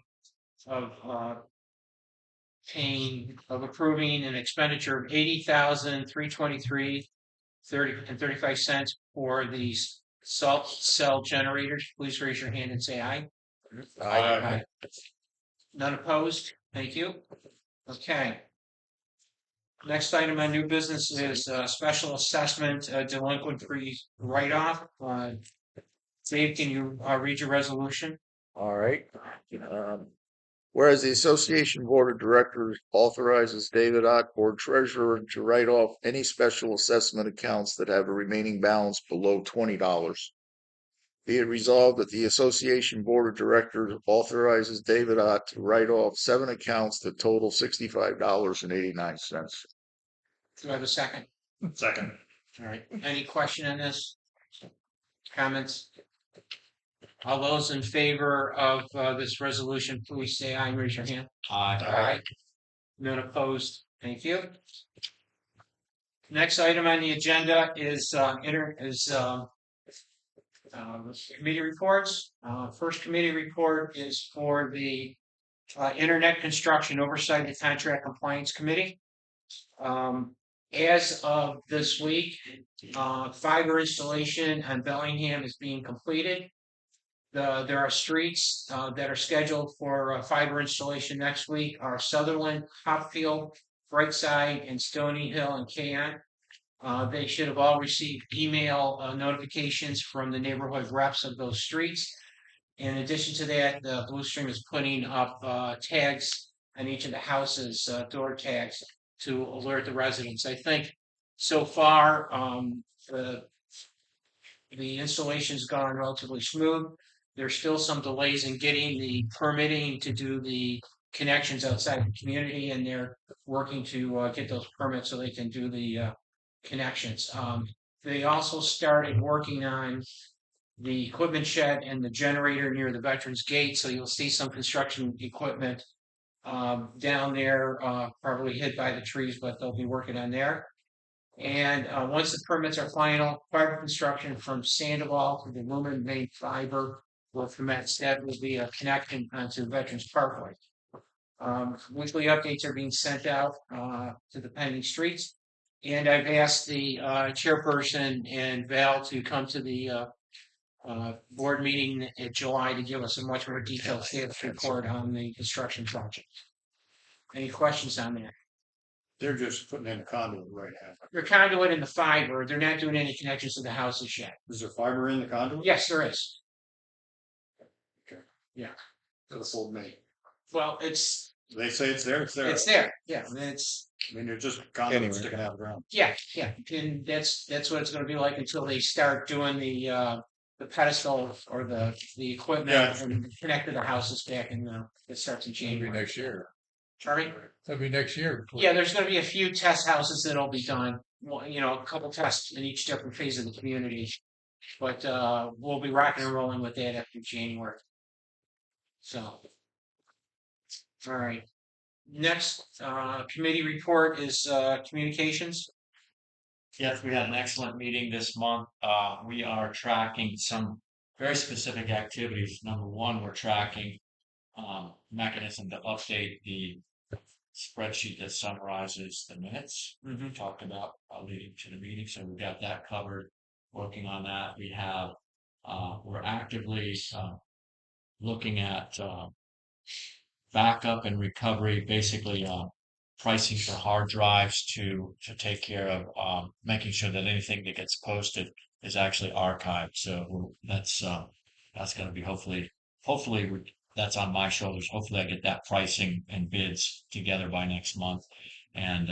S1: approving an expenditure of $80,323.35 for these salt cell generators, please raise your hand and say aye. Aye. None opposed? Thank you. Okay. Next item on new business is special assessment delinquent free write-off. Dave, can you read your resolution?
S5: All right. Whereas the Association Board of Directors authorizes David Ott, Board Treasurer, to write off any special assessment accounts that have a remaining balance below $20. Be it resolved that the Association Board of Directors authorizes David Ott to write off 7 accounts that total $65.89.
S1: Do I have a second?
S8: Second.
S1: All right. Any question on this? Comments? All those in favor of this resolution, please say aye and raise your hand.
S9: Aye.
S1: None opposed. Thank you. Next item on the agenda is committee reports. First committee report is for the Internet Construction Oversight and Contract Compliance Committee. As of this week, fiber installation on Bellingham is being completed. There are streets that are scheduled for fiber installation next week are Sutherland, Hopfield, Brightside, and Stony Hill and Cayon. They should have all received email notifications from the neighborhood reps of those streets. In addition to that, Blue Stream is putting up tags on each of the houses, door tags, to alert the residents. I think so far the installation's gone relatively smooth. There's still some delays in getting the permitting to do the connections outside the community, and they're working to get those permits so they can do the connections. They also started working on the equipment shed and the generator near the Veterans Gate, so you'll see some construction equipment down there, probably hid by the trees, but they'll be working on there. And once the permits are final, fiber construction from Sandoval to the Lumen main fiber will commence. That will be a connection onto Veterans Parkway. Weekly updates are being sent out to the pending streets. And I've asked the chairperson and Val to come to the board meeting in July to give us a much more detailed status report on the construction project. Any questions on that?
S8: They're just putting in a conduit right now.
S1: They're conduit in the fiber. They're not doing any connections to the houses yet.
S8: Is there fiber in the conduit?
S1: Yes, there is.
S8: To the full main.
S1: Well, it's
S8: They say it's there, it's there.
S1: it's there. Yeah, it's
S8: I mean, they're just conduit
S7: Anyway.
S8: sticking out of the ground.
S1: yeah, and that's what it's going to be like until they start doing the pedestal or the equipment
S8: Yeah.
S1: and connect to the houses back in it starts in
S3: That'll be
S1: January.
S3: next year.
S1: Sorry.
S3: That'll be next year.
S1: Yeah, there's going to be a few test houses that'll be done. You know, a couple tests in each different phase of the community, but we'll be rocking and rolling with that after January. So, all right. Next committee report is communications.
S9: Yes, we had an excellent meeting this month. We are tracking some very specific activities. Number one, we're tracking mechanism to update the spreadsheet that summarizes the minutes we talked about leading to the meeting. So we've got that covered, working on that. We have, we're actively looking at backup and recovery, basically pricing for hard drives to take care of making sure that anything that gets posted is actually archived. So that's going to be hopefully that's on my shoulders. Hopefully I get that pricing and bids together by next month. And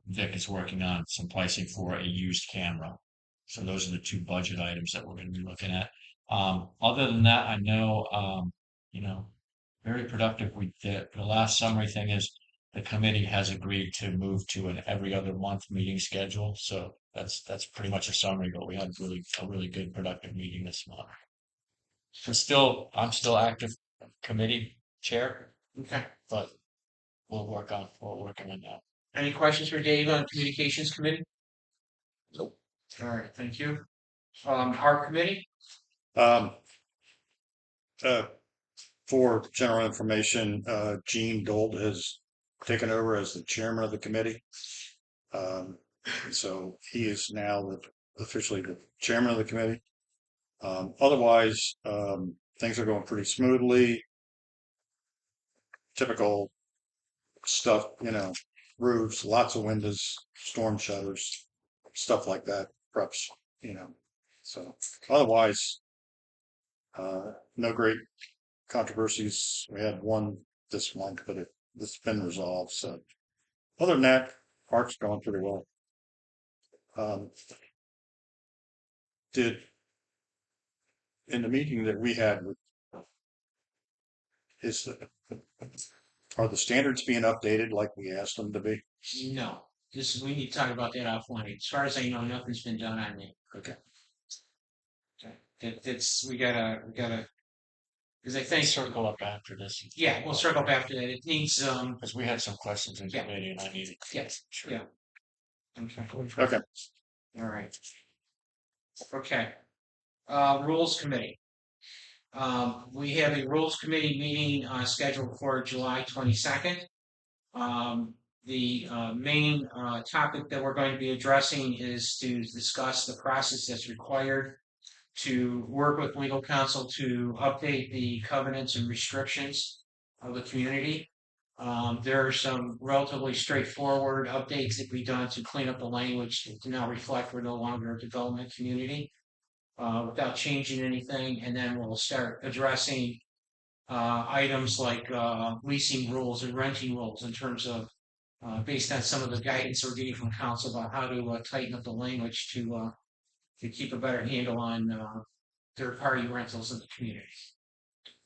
S9: Vic is working on some pricing for a used camera. So those are the two budget items that we're going to be looking at. Other than that, I know, very productive. The last summary thing is the committee has agreed to move to an every other month meeting schedule. So that's pretty much a summary, but we had a really good productive meeting this month. I'm still active committee chair,
S1: Okay.
S9: but we're working on that.
S1: Any questions for Dave on communications committee?
S9: Nope.
S1: All right, thank you. Art committee.
S8: Um, for general information, Gene Dold has taken over as the chairman of the committee. So he is now officially the chairman of the committee. Otherwise, things are going pretty smoothly. Typical stuff, roofs, lots of windows, storm shutters, stuff like that, preps, So otherwise, no great controversies. We had one this month, but it's been resolved. So other than that, park's going pretty well. In the meeting that we had with are the standards being updated like we asked them to be?
S1: No, we need to talk about that offline. As far as I know, nothing's been done on that.
S8: Okay.
S1: Okay. We gotta Because I think,
S9: Circle up after this.
S1: yeah, we'll circle back to that. It needs,
S9: Because we had some questions in
S1: Yeah.
S9: committee and I needed.
S1: yes,
S9: Sure.
S1: yeah. Okay,
S8: Okay.
S1: all right. Okay. Rules Committee. We have a Rules Committee meeting scheduled for July 22nd. The main topic that we're going to be addressing is to discuss the process that's required to work with legal counsel to update the covenants and restrictions of the community. There are some relatively straightforward updates that we've done to clean up the language to now reflect we're no longer a development community without changing anything. And then we'll start addressing items like leasing rules and renting rules in terms of based on some of the guidance we're getting from council about how to tighten up the language to keep a better handle on third-party rentals in the community.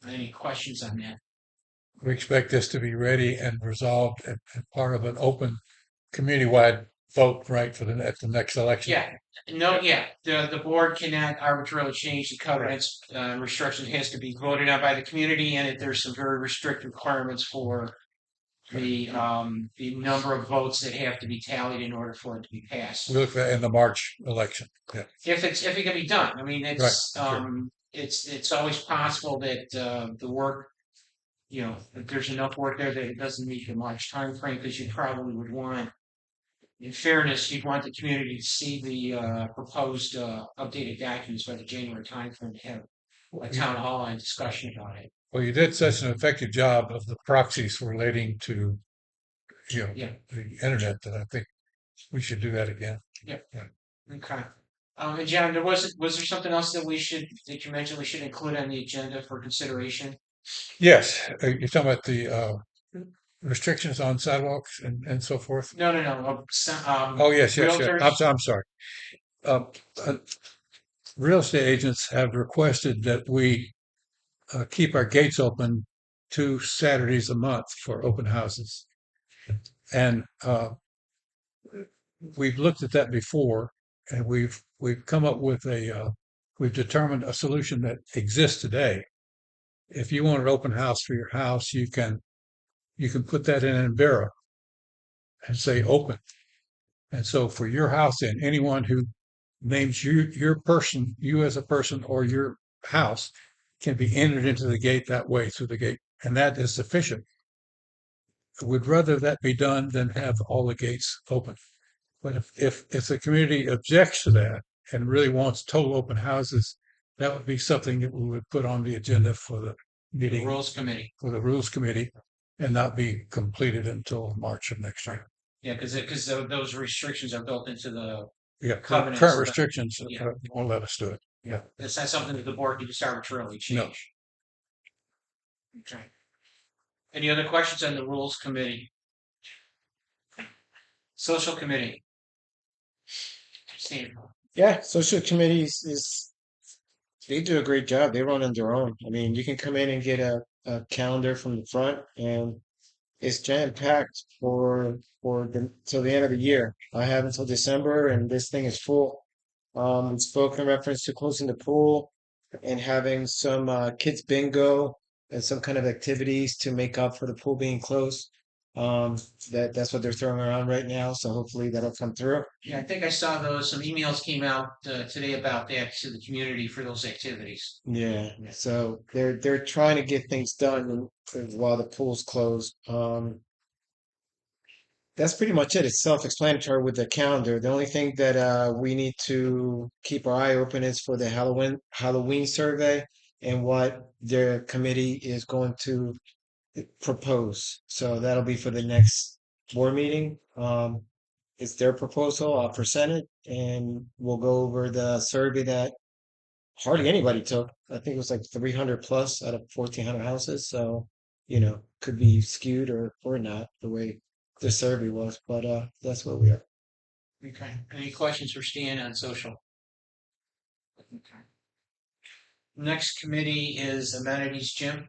S1: Any questions on that?
S3: We expect this to be ready and resolved and part of an open community-wide vote, right, at the next election?
S1: Yeah, no, yeah, the board cannot arbitrarily change the covenants, restrictions. It has to be voted on by the community, and there's some very restricted requirements for the number of votes that have to be tallied in order for it to be passed.
S3: We look for that in the March election. Yeah.
S1: If it can be done, I mean, it's
S3: Right, sure.
S1: it's always possible that the work, you know, if there's enough work there that it doesn't meet the March timeframe, because you probably would want, in fairness, you'd want the community to see the proposed updated documents by the January timeframe to have a town hall and discussion about it.
S3: Well, you did such an effective job of the proxies relating to,
S1: Yeah.
S3: the internet that I think we should do that again.
S1: Okay. And John, was there something else that that you mentioned we should include on the agenda for consideration?
S3: Yes, you're talking about the restrictions on sidewalks and so forth?
S1: No.
S3: Oh, yes.
S1: Realtors?
S3: I'm sorry. Uh, Real estate agents have requested that we keep our gates open 2 Saturdays a month for open houses. And we've looked at that before, and we've come up with we've determined a solution that exists today. If you want an open house for your house, you can put that in an Enviro and say open. And so for your house, and anyone who names you as a person or your house can be entered into the gate that way through the gate. And that is sufficient. Would rather that be done than have all the gates open. But if the community objects to that and really wants total open houses, that would be something that we would put on the agenda for the
S1: The
S3: meeting
S1: Rules Committee.
S3: for the rules committee and not be completed until March of next year.
S1: Yeah, because those restrictions are built into the.
S3: Yeah,
S1: Covenants,
S3: current
S1: but-
S3: restrictions
S1: Yeah.
S3: won't let us do it. Yeah.
S1: It's not something that the board can just arbitrarily change. Okay. Any other questions on the Rules Committee? Social Committee. Steve.
S6: Yeah, social committees they do a great job. They run on their own. I mean, you can come in and get a calendar from the front, and it's jam packed till the end of the year. I have until December, and this thing is full. It's spoken reference to closing the pool and having some kids bingo and some kind of activities to make up for the pool being closed. That's what they're throwing around right now. So hopefully that'll come through.
S1: Yeah, I think I saw some emails came out today about that to the community for those activities.
S6: Yeah. So they're trying to get things done while the pool's closed. That's pretty much it. It's self-explanatory with the calendar. The only thing that we need to keep our eye open is for the Halloween survey and what their committee is going to propose. So that'll be for the next board meeting. It's their proposal. I'll present it, and we'll go over the survey that hardly anybody took. I think it was like 300 plus out of 1,400 houses. So, could be skewed or not the way the survey was, but that's where we are.
S1: Okay. Any questions for Stan on social? Okay. Next committee is amenities. Jim.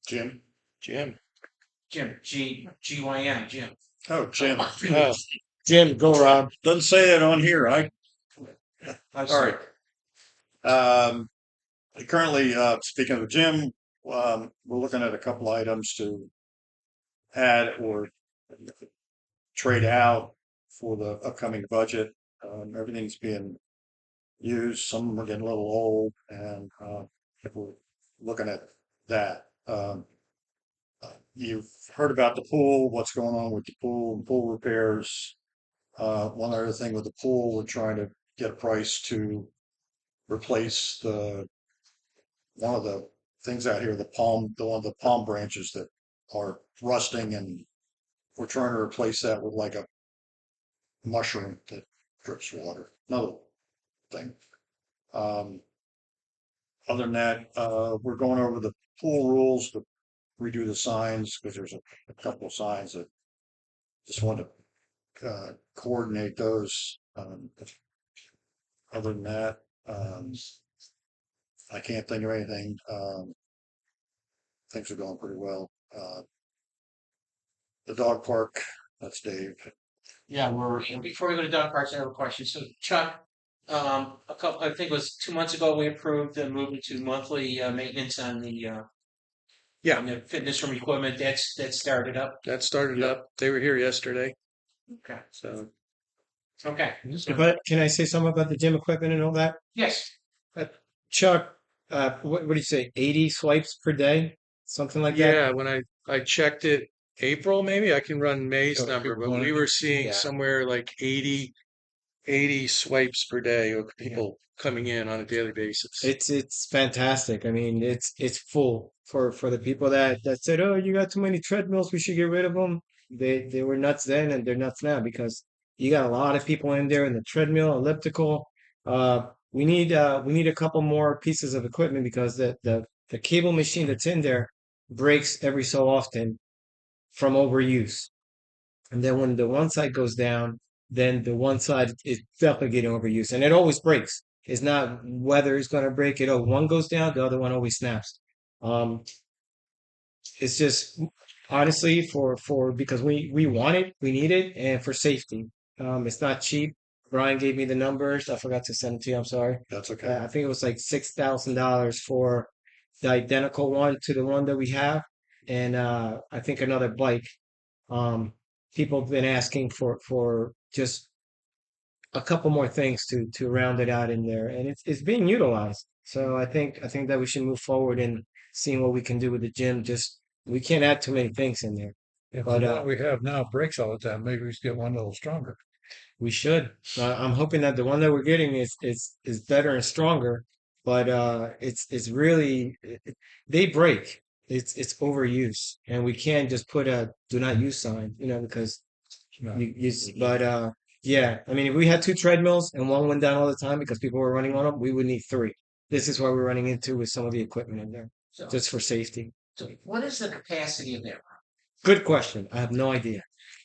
S8: Jim.
S1: Jim. GYM. Jim.
S8: Oh, Jim.
S6: Jim, go Rob.
S8: Doesn't say that on here.
S1: I'm
S8: All
S1: sorry.
S8: right. Currently, speaking of the gym, we're looking at a couple items to add or trade out for the upcoming budget. Everything's being used. Some of them are getting a little old, and we're looking at that. You've heard about the pool, what's going on with the pool repairs. One other thing with the pool, we're trying to get a price to replace one of the things out here, one of the palm branches that are rusting, and we're trying to replace that with like a mushroom that drips water. Another thing. Other than that, we're going over the pool rules to redo the signs because there's a couple of signs that just want to coordinate those. Other than that, I can't think of anything. Things are going pretty well. The dog park, that's Dave.
S1: Yeah, before we go to dog parks, I have a question. So Chuck, I think it was 2 months ago, we approved the movement to monthly maintenance on
S7: Yeah,
S1: on the fitness room equipment. That started up.
S7: that started up. They were here yesterday,
S1: Okay.
S7: so
S1: Okay.
S6: But can I say something about the gym equipment and all that?
S1: Yes.
S6: Chuck, what do you say? 80 swipes per day, something like that.
S7: yeah. When I checked it, April maybe I can run May's
S3: So
S7: number,
S3: people
S7: but
S3: wanna
S7: we
S3: do-
S7: were seeing
S6: Yeah.
S7: somewhere like 80 swipes per day of people coming in on a daily basis.
S6: It's fantastic. I mean, it's full for the people that said, "Oh, you got too many treadmills. We should get rid of them." They were nuts then, and they're nuts now because you got a lot of people in there in the treadmill, elliptical. We need a couple more pieces of equipment because the cable machine that's in there breaks every so often from overuse. And then when the one side goes down, then the one side is definitely getting overused. And it always breaks. It's not whether it's going to break it. Oh, one goes down, the other one always snaps. Um, it's just honestly because we want it, we need it, and for safety. It's not cheap. Brian gave me the numbers. I forgot to send it to you. I'm sorry.
S8: That's okay.
S6: I think it was like $6,000 for the identical one to the one that we have, and I think another bike. Um, People have been asking for just a couple more things to round it out in there, and it's being utilized. So I think that we should move forward in seeing what we can do with the gym. Just we can't add too many things in there.
S3: If
S6: But
S3: the one we have now breaks all the time, maybe we should get one a little stronger.
S6: we should. I'm hoping that the one that we're getting is better and stronger. But it's really they break. It's overuse, and we can't just put a do not use sign, because
S3: No.
S6: but yeah, I mean, if we had two treadmills and one went down all the time because people were running on them, we would need three. This is what we're running into with some of the equipment in there,
S1: So,
S6: just for safety.
S1: so what is the capacity of that?
S6: Good question. I have no idea.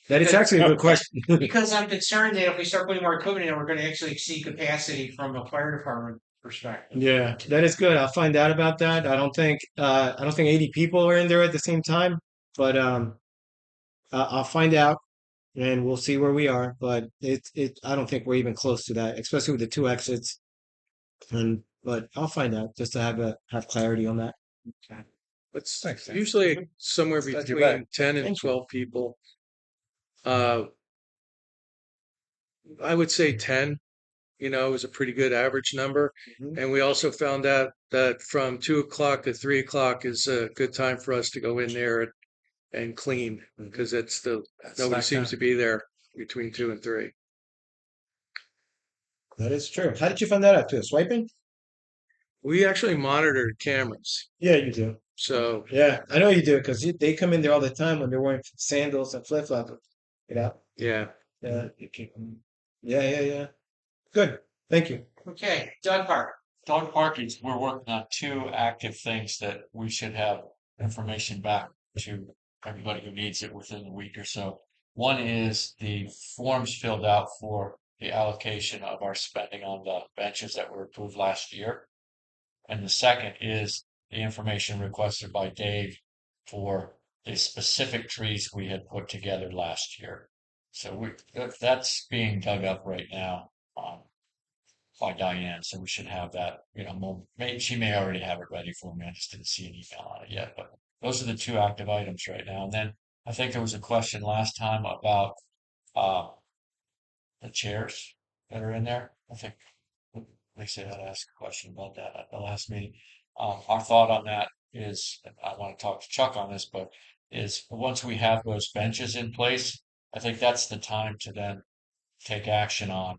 S6: That is actually a good question.
S1: Because I'm concerned that if we start putting more equipment in, we're going to actually exceed capacity from a fire department perspective.
S6: Yeah, that is good. I'll find out about that. I don't think 80 people are in there at the same time, but I'll find out and we'll see where we are. But I don't think we're even close to that, especially with the two exits. But I'll find out just to have clarity on that.
S7: It's
S3: Thanks, Dan.
S7: usually somewhere
S3: Glad you're
S7: between
S3: back.
S7: 10 and
S6: Thank you.
S7: 12 people. I would say 10, is a pretty good average number.
S6: Mhm.
S7: And we also found out that from 2 o'clock to 3 o'clock is a good time for us to go in there and clean because nobody seems to be there between 2 and 3.
S6: That is true. How did you find that out too? Swiping?
S7: We actually monitored cameras.
S6: Yeah, you do.
S7: So
S6: Yeah, I know you do because they come in there all the time when they're wearing sandals and flip flops.
S7: yeah,
S6: Yeah. Yeah. Good. Thank you.
S1: Okay, dog park.
S9: Dog parkings, we're working on two active things that we should have information back to everybody who needs it within a week or so. One is the forms filled out for the allocation of our spending on the benches that were approved last year. And the second is the information requested by Dave for the specific trees we had put together last year. So that's being dug up right now. by Diane, so we should have that, maybe she may already have it ready for me. I just didn't see an email on it yet, but those are the two active items right now. And then I think there was a question last time about uh, the chairs that are in there. I think Lisa had asked a question about that at the last meeting. Our thought on that is, and I want to talk to Chuck on this, but is once we have those benches in place, I think that's the time to then take action on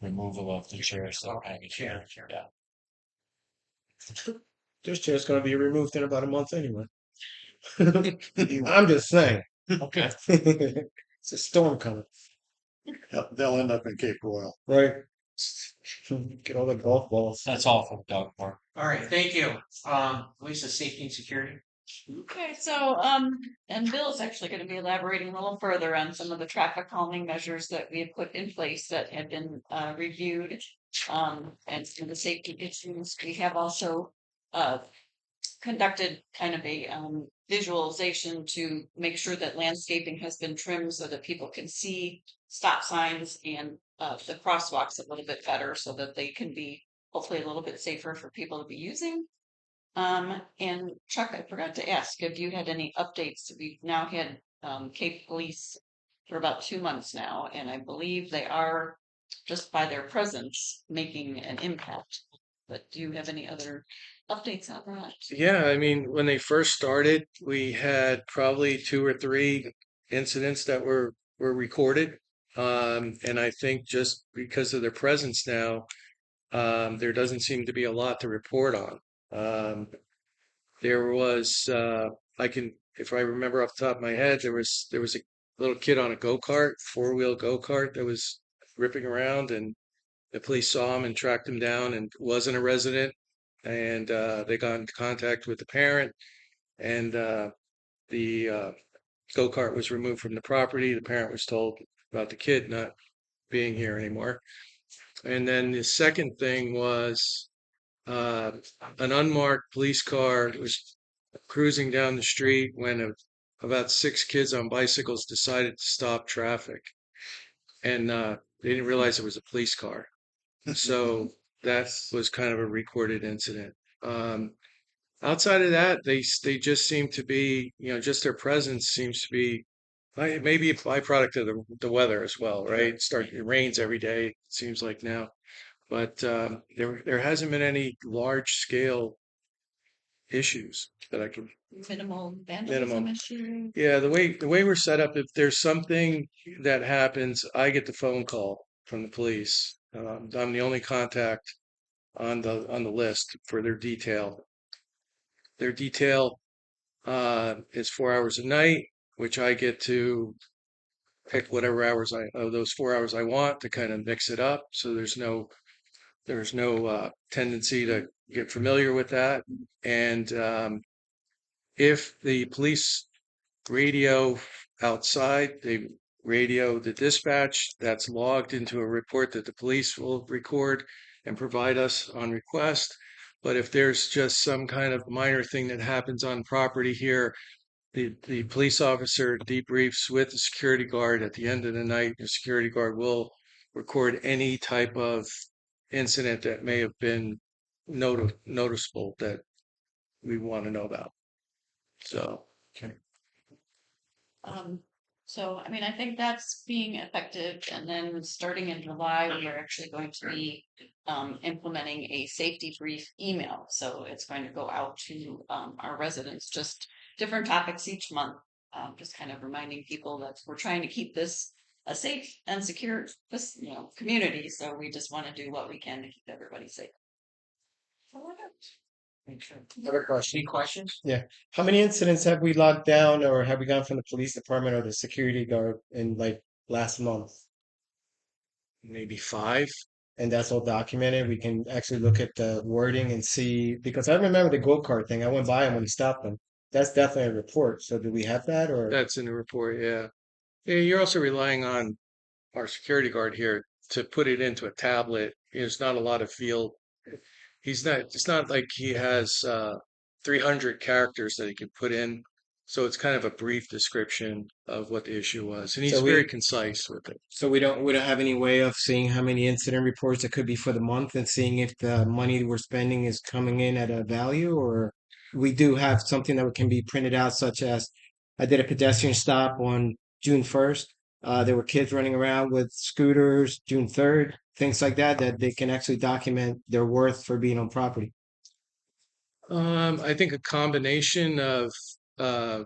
S9: removal of the chairs that are hanging here. Yeah.
S6: This chair's gonna be removed in about a month anyway. I'm just saying.
S9: Okay.
S6: It's a storm coming,
S8: They'll end up in Cape Royal.
S6: right? Get all the golf balls.
S9: That's all from Doug Park.
S1: All right, thank you. Lisa, safety and security.
S10: Okay, so, and Bill's actually gonna be elaborating a little further on some of the traffic calming measures that we had put in place that had been, reviewed. And some of the safety issues. We have also, conducted kind of a, visualization to make sure that landscaping has been trimmed so that people can see stop signs and, the crosswalks a little bit better so that they can be hopefully a little bit safer for people to be using. And Chuck, I forgot to ask if you had any updates. We've now had Cape Police for about 2 months now, and I believe they are just by their presence making an impact. But do you have any other updates on that?
S7: Yeah, I mean, when they first started, we had probably 2 or 3 incidents that were recorded. And I think just because of their presence now, there doesn't seem to be a lot to report on. There was, if I remember off the top of my head, there was a little kid on a go-kart, 4-wheel go-kart that was ripping around, and the police saw him and tracked him down, and wasn't a resident. And they got in contact with the parent, and the go-kart was removed from the property. The parent was told about the kid not being here anymore. And then the second thing was an unmarked police car was cruising down the street when about 6 kids on bicycles decided to stop traffic, and they didn't realize it was a police car. So that was kind of a recorded incident. Outside of that, they just seem to be, just their presence seems to be maybe a byproduct of the weather as well, right? It rains every day, it seems like now. But there hasn't been any large scale issues that I can.
S10: Minimal vandalism
S7: Minimum.
S10: issue?
S7: Yeah, the way we're set up, if there's something that happens, I get the phone call from the police. I'm the only contact on the list for their detail. Their detail is 4 hours a night, which I get to pick whatever hours of those 4 hours I want to kind of mix it up. So there's no tendency to get familiar with that. And if the police radio outside, they radio the dispatch, that's logged into a report that the police will record and provide us on request. But if there's just some kind of minor thing that happens on property here, the police officer debriefs with the security guard at the end of the night. The security guard will record any type of incident that may have been noticeable that we want to know about. So,
S10: So, I mean, I think that's being effective, and then starting in July, we are actually going to be implementing a safety brief email. So it's going to go out to our residents, just different topics each month, just kind of reminding people that we're trying to keep this a safe and secure, community. So we just want to do what we can to keep everybody safe.
S6: Another question.
S1: Any questions?
S6: Yeah. How many incidents have we logged down or have we gotten from the police department or the security guard in like last month?
S7: maybe 5.
S6: And that's all documented. We can actually look at the wording and see, because I remember the go-kart thing. I went by him when he stopped them. That's definitely a report. So do we have that or?
S7: That's in the report, yeah. Yeah, you're also relying on our security guard here to put it into a tablet. There's not a lot of field. It's not like he has 300 characters that he can put in So it's kind of a brief description of what the issue was, and he's
S6: So
S7: very
S6: we
S7: concise with it.
S6: so we don't have any way of seeing how many incident reports it could be for the month and seeing if the money we're spending is coming in at a value, or we do have something that can be printed out, such as I did a pedestrian stop on June 1st. There were kids running around with scooters June 3rd, things like that, that they can actually document their worth for being on property.
S7: I think a combination of uh,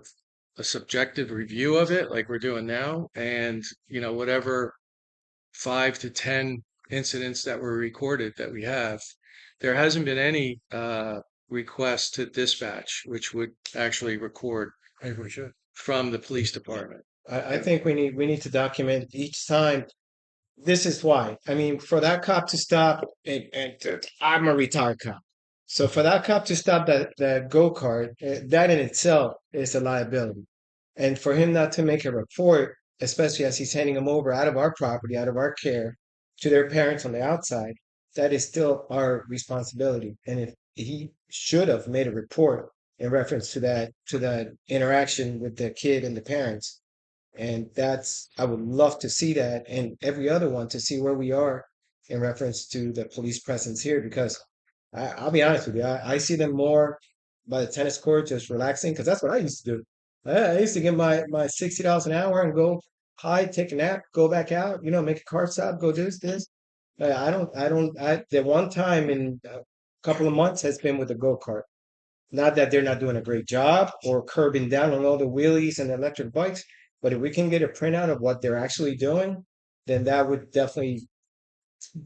S7: a subjective review of it, like we're doing now, and whatever 5 to 10 incidents that were recorded that we have. There hasn't been any request to dispatch, which would actually record
S3: Maybe we should.
S7: from the police department.
S6: I think we need to document each time. This is why. I mean, for that cop to stop, and I'm a retired cop. So for that cop to stop that go-kart, that in itself is a liability. And for him not to make a report, especially as he's handing them over out of our property, out of our care, to their parents on the outside, that is still our responsibility. And if he should have made a report in reference to that interaction with the kid and the parents, and I would love to see that and every other one to see where we are in reference to the police presence here, because I'll be honest with you, I see them more by the tennis court just relaxing, because that's what I used to do. I used to get my $60 an hour and go hide, take a nap, go back out, make a car stop, go do this. The one time in a couple of months has been with the go-kart. Not that they're not doing a great job or curbing down on all the wheelies and electric bikes, but if we can get a printout of what they're actually doing, then that would definitely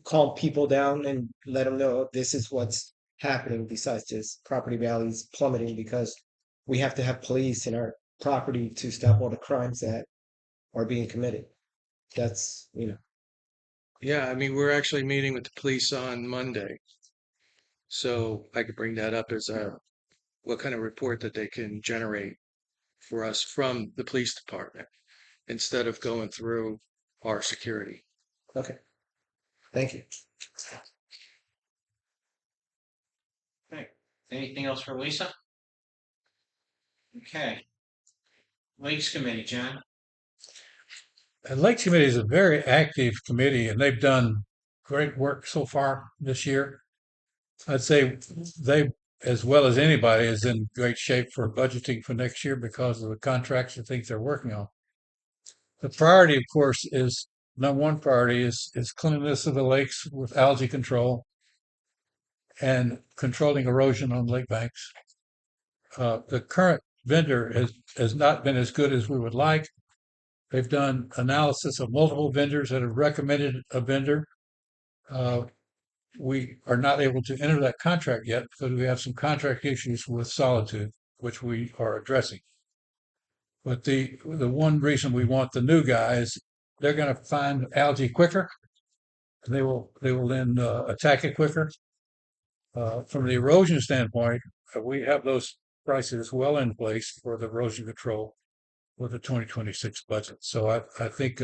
S6: calm people down and let them know this is what's happening, besides just property values plummeting because we have to have police in our property to stop all the crimes that are being committed. That's,
S7: Yeah, I mean, we're actually meeting with the police on Monday. So I could bring that up as what kind of report that they can generate for us from the police department instead of going through our security.
S6: okay. Thank you.
S1: Okay. Anything else for Lisa? Okay. Lakes Committee, John.
S3: And Lakes Committee is a very active committee, and they've done great work so far this year. I'd say they, as well as anybody, is in great shape for budgeting for next year because of the contracts and things they're working on. The priority, of course, is number one priority is cleanliness of the lakes with algae control and controlling erosion on lake banks. The current vendor has not been as good as we would like. They've done analysis of multiple vendors that have recommended a vendor. We are not able to enter that contract yet because we have some contract issues with Solitude, which we are addressing. But the one reason we want the new guy is they're going to find algae quicker. They will then attack it quicker. From the erosion standpoint, we have those prices well in place for the erosion control with the 2026 budget. So I think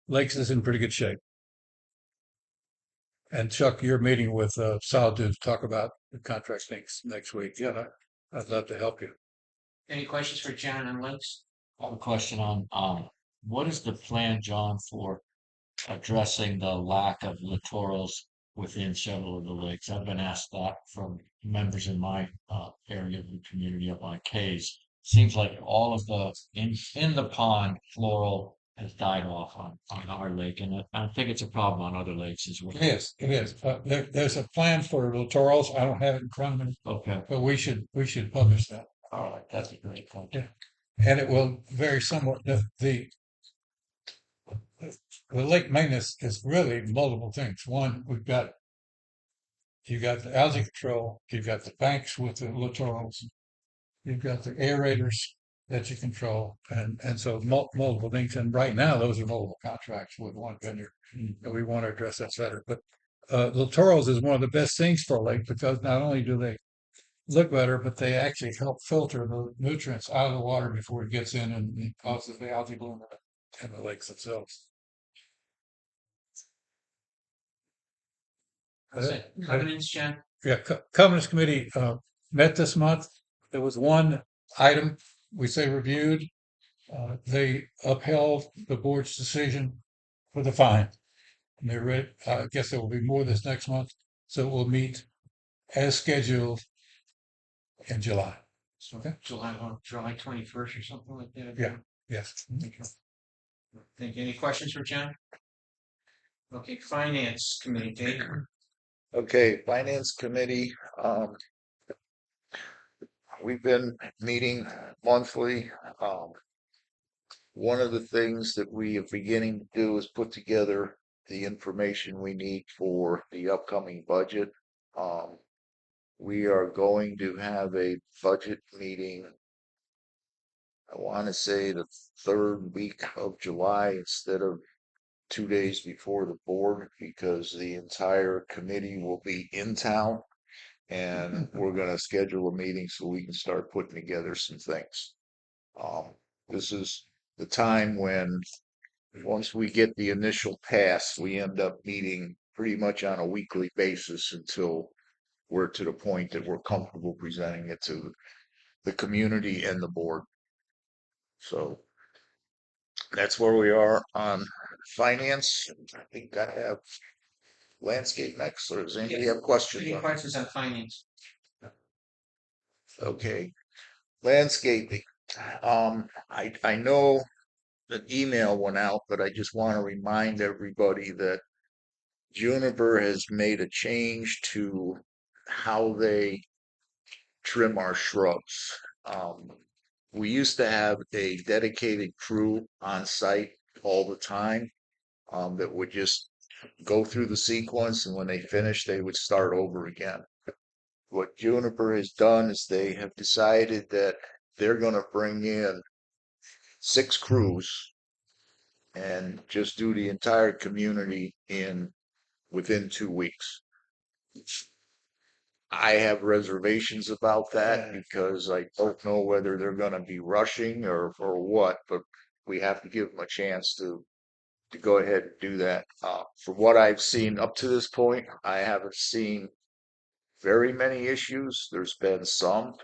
S3: Lakes is in pretty good shape. And Chuck, you're meeting with Solitude to talk about the contract things next week. Yeah, I'd love to help you.
S1: Any questions for John on lakes?
S9: I have a question on, what is the plan, John, for addressing the lack of littorals within several of the lakes? I've been asked that from members in my area of the community up on Cays. Seems like all of the in the pond floral has died off on our lake, and I think it's a problem on other lakes as well.
S3: Yes, it is. There's a plan for littorals. I don't have it in front of me,
S9: Okay,
S3: but we should publish that.
S9: all right, that's a great point.
S3: Yeah. And it will vary somewhat. The lake maintenance is really multiple things. One, you got the algae control, you've got the banks with the littorals, you've got the aerators that you control, and so multiple things. And right now, those are multiple contracts with one vendor, and we want to address that better. But littorals is one of the best things for a lake because not only do they look better, but they actually help filter the nutrients out of the water before it gets in and causes the algae bloom in the lakes themselves.
S1: That's it. Covenants, John?
S3: Yeah, Covenants Committee met this month. There was one item we say reviewed, they upheld the board's decision for the fine. And they're ready, I guess there will be more this next month, so we'll meet as scheduled in July.
S1: So
S3: Okay.
S1: July 21st or something like that.
S3: Yeah. Yes.
S1: Thank you. Any questions for John? Okay, Finance Committee, Dave.
S5: Okay, Finance Committee, we've been meeting monthly. One of the things that we are beginning to do is put together the information we need for the upcoming budget. We are going to have a budget meeting, I want to say the third week of July instead of 2 days before the board, because the entire committee will be in town. And we're going to schedule a meeting so we can start putting together some things. This is the time when, once we get the initial pass, we end up meeting pretty much on a weekly basis until we're to the point that we're comfortable presenting it to the community and the board. So that's where we are on finance. I think I have landscape next, or does anybody have questions?
S1: Any questions on finance?
S5: Okay, landscaping. I know an email went out, but I just want to remind everybody that Juniper has made a change to how they trim our shrubs. We used to have a dedicated crew on site all the time, that would just go through the sequence, and when they finished, they would start over again. What Juniper has done is they have decided that they're going to bring in 6 crews and just do the entire community within 2 weeks. I have reservations about that because I don't know whether they're going to be rushing or what, but we have to give them a chance to go ahead and do that. From what I've seen up to this point, I haven't seen very many issues. There's been some,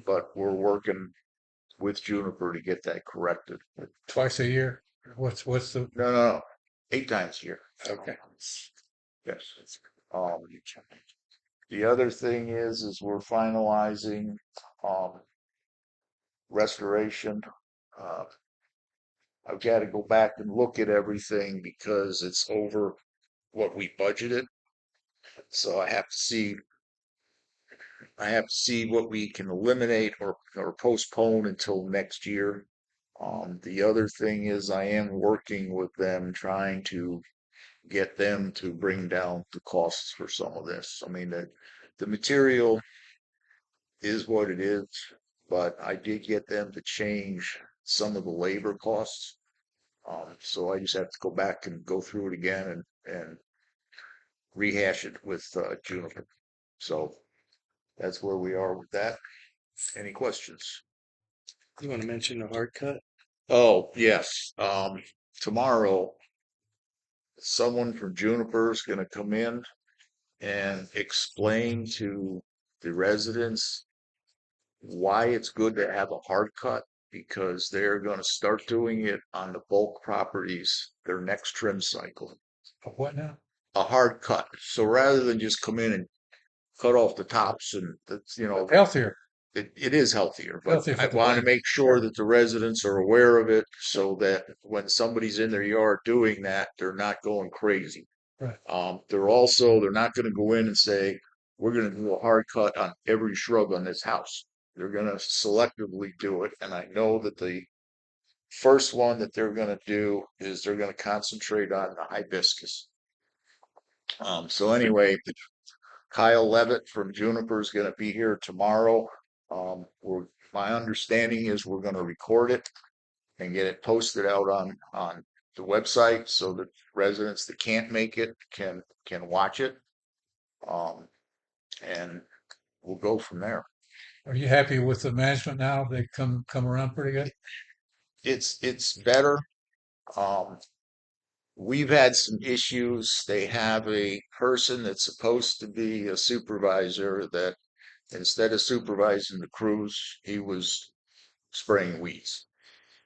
S5: but we're working with Juniper to get that corrected.
S3: Twice a year. What's the?
S5: No, 8 times a year.
S3: Okay.
S5: Yes. The other thing is we're finalizing restoration. I've got to go back and look at everything because it's over what we budgeted. So I have to see what we can eliminate or postpone until next year. The other thing is I am working with them trying to get them to bring down the costs for some of this. I mean, the material is what it is, but I did get them to change some of the labor costs. So I just have to go back and go through it again and rehash it with Juniper. So that's where we are with that. Any questions?
S7: You want to mention the hard cut?
S5: Oh, yes. Tomorrow, someone from Juniper is going to come in and explain to the residents why it's good to have a hard cut, because they're going to start doing it on the bulk properties their next trim cycle.
S3: What now?
S5: A hard cut. So rather than just come in and cut off the tops, and that's,
S3: Healthier.
S5: it is healthier, but
S3: Healthier for
S5: I
S3: the
S5: want to
S3: plant.
S5: make sure that the residents are aware of it so that when somebody's in their yard doing that, they're not going crazy.
S3: Right.
S5: They're not going to go in and say, we're going to do a hard cut on every shrub on this house. They're going to selectively do it. And I know that the first one that they're going to do is they're going to concentrate on the hibiscus. So anyway, Kyle Levitt from Juniper is going to be here tomorrow. My understanding is we're going to record it and get it posted out on the website so that residents that can't make it can watch it. And we'll go from there.
S3: Are you happy with the management now? They come around pretty good.
S5: It's better. We've had some issues. They have a person that's supposed to be a supervisor that instead of supervising the crews, he was spraying weeds.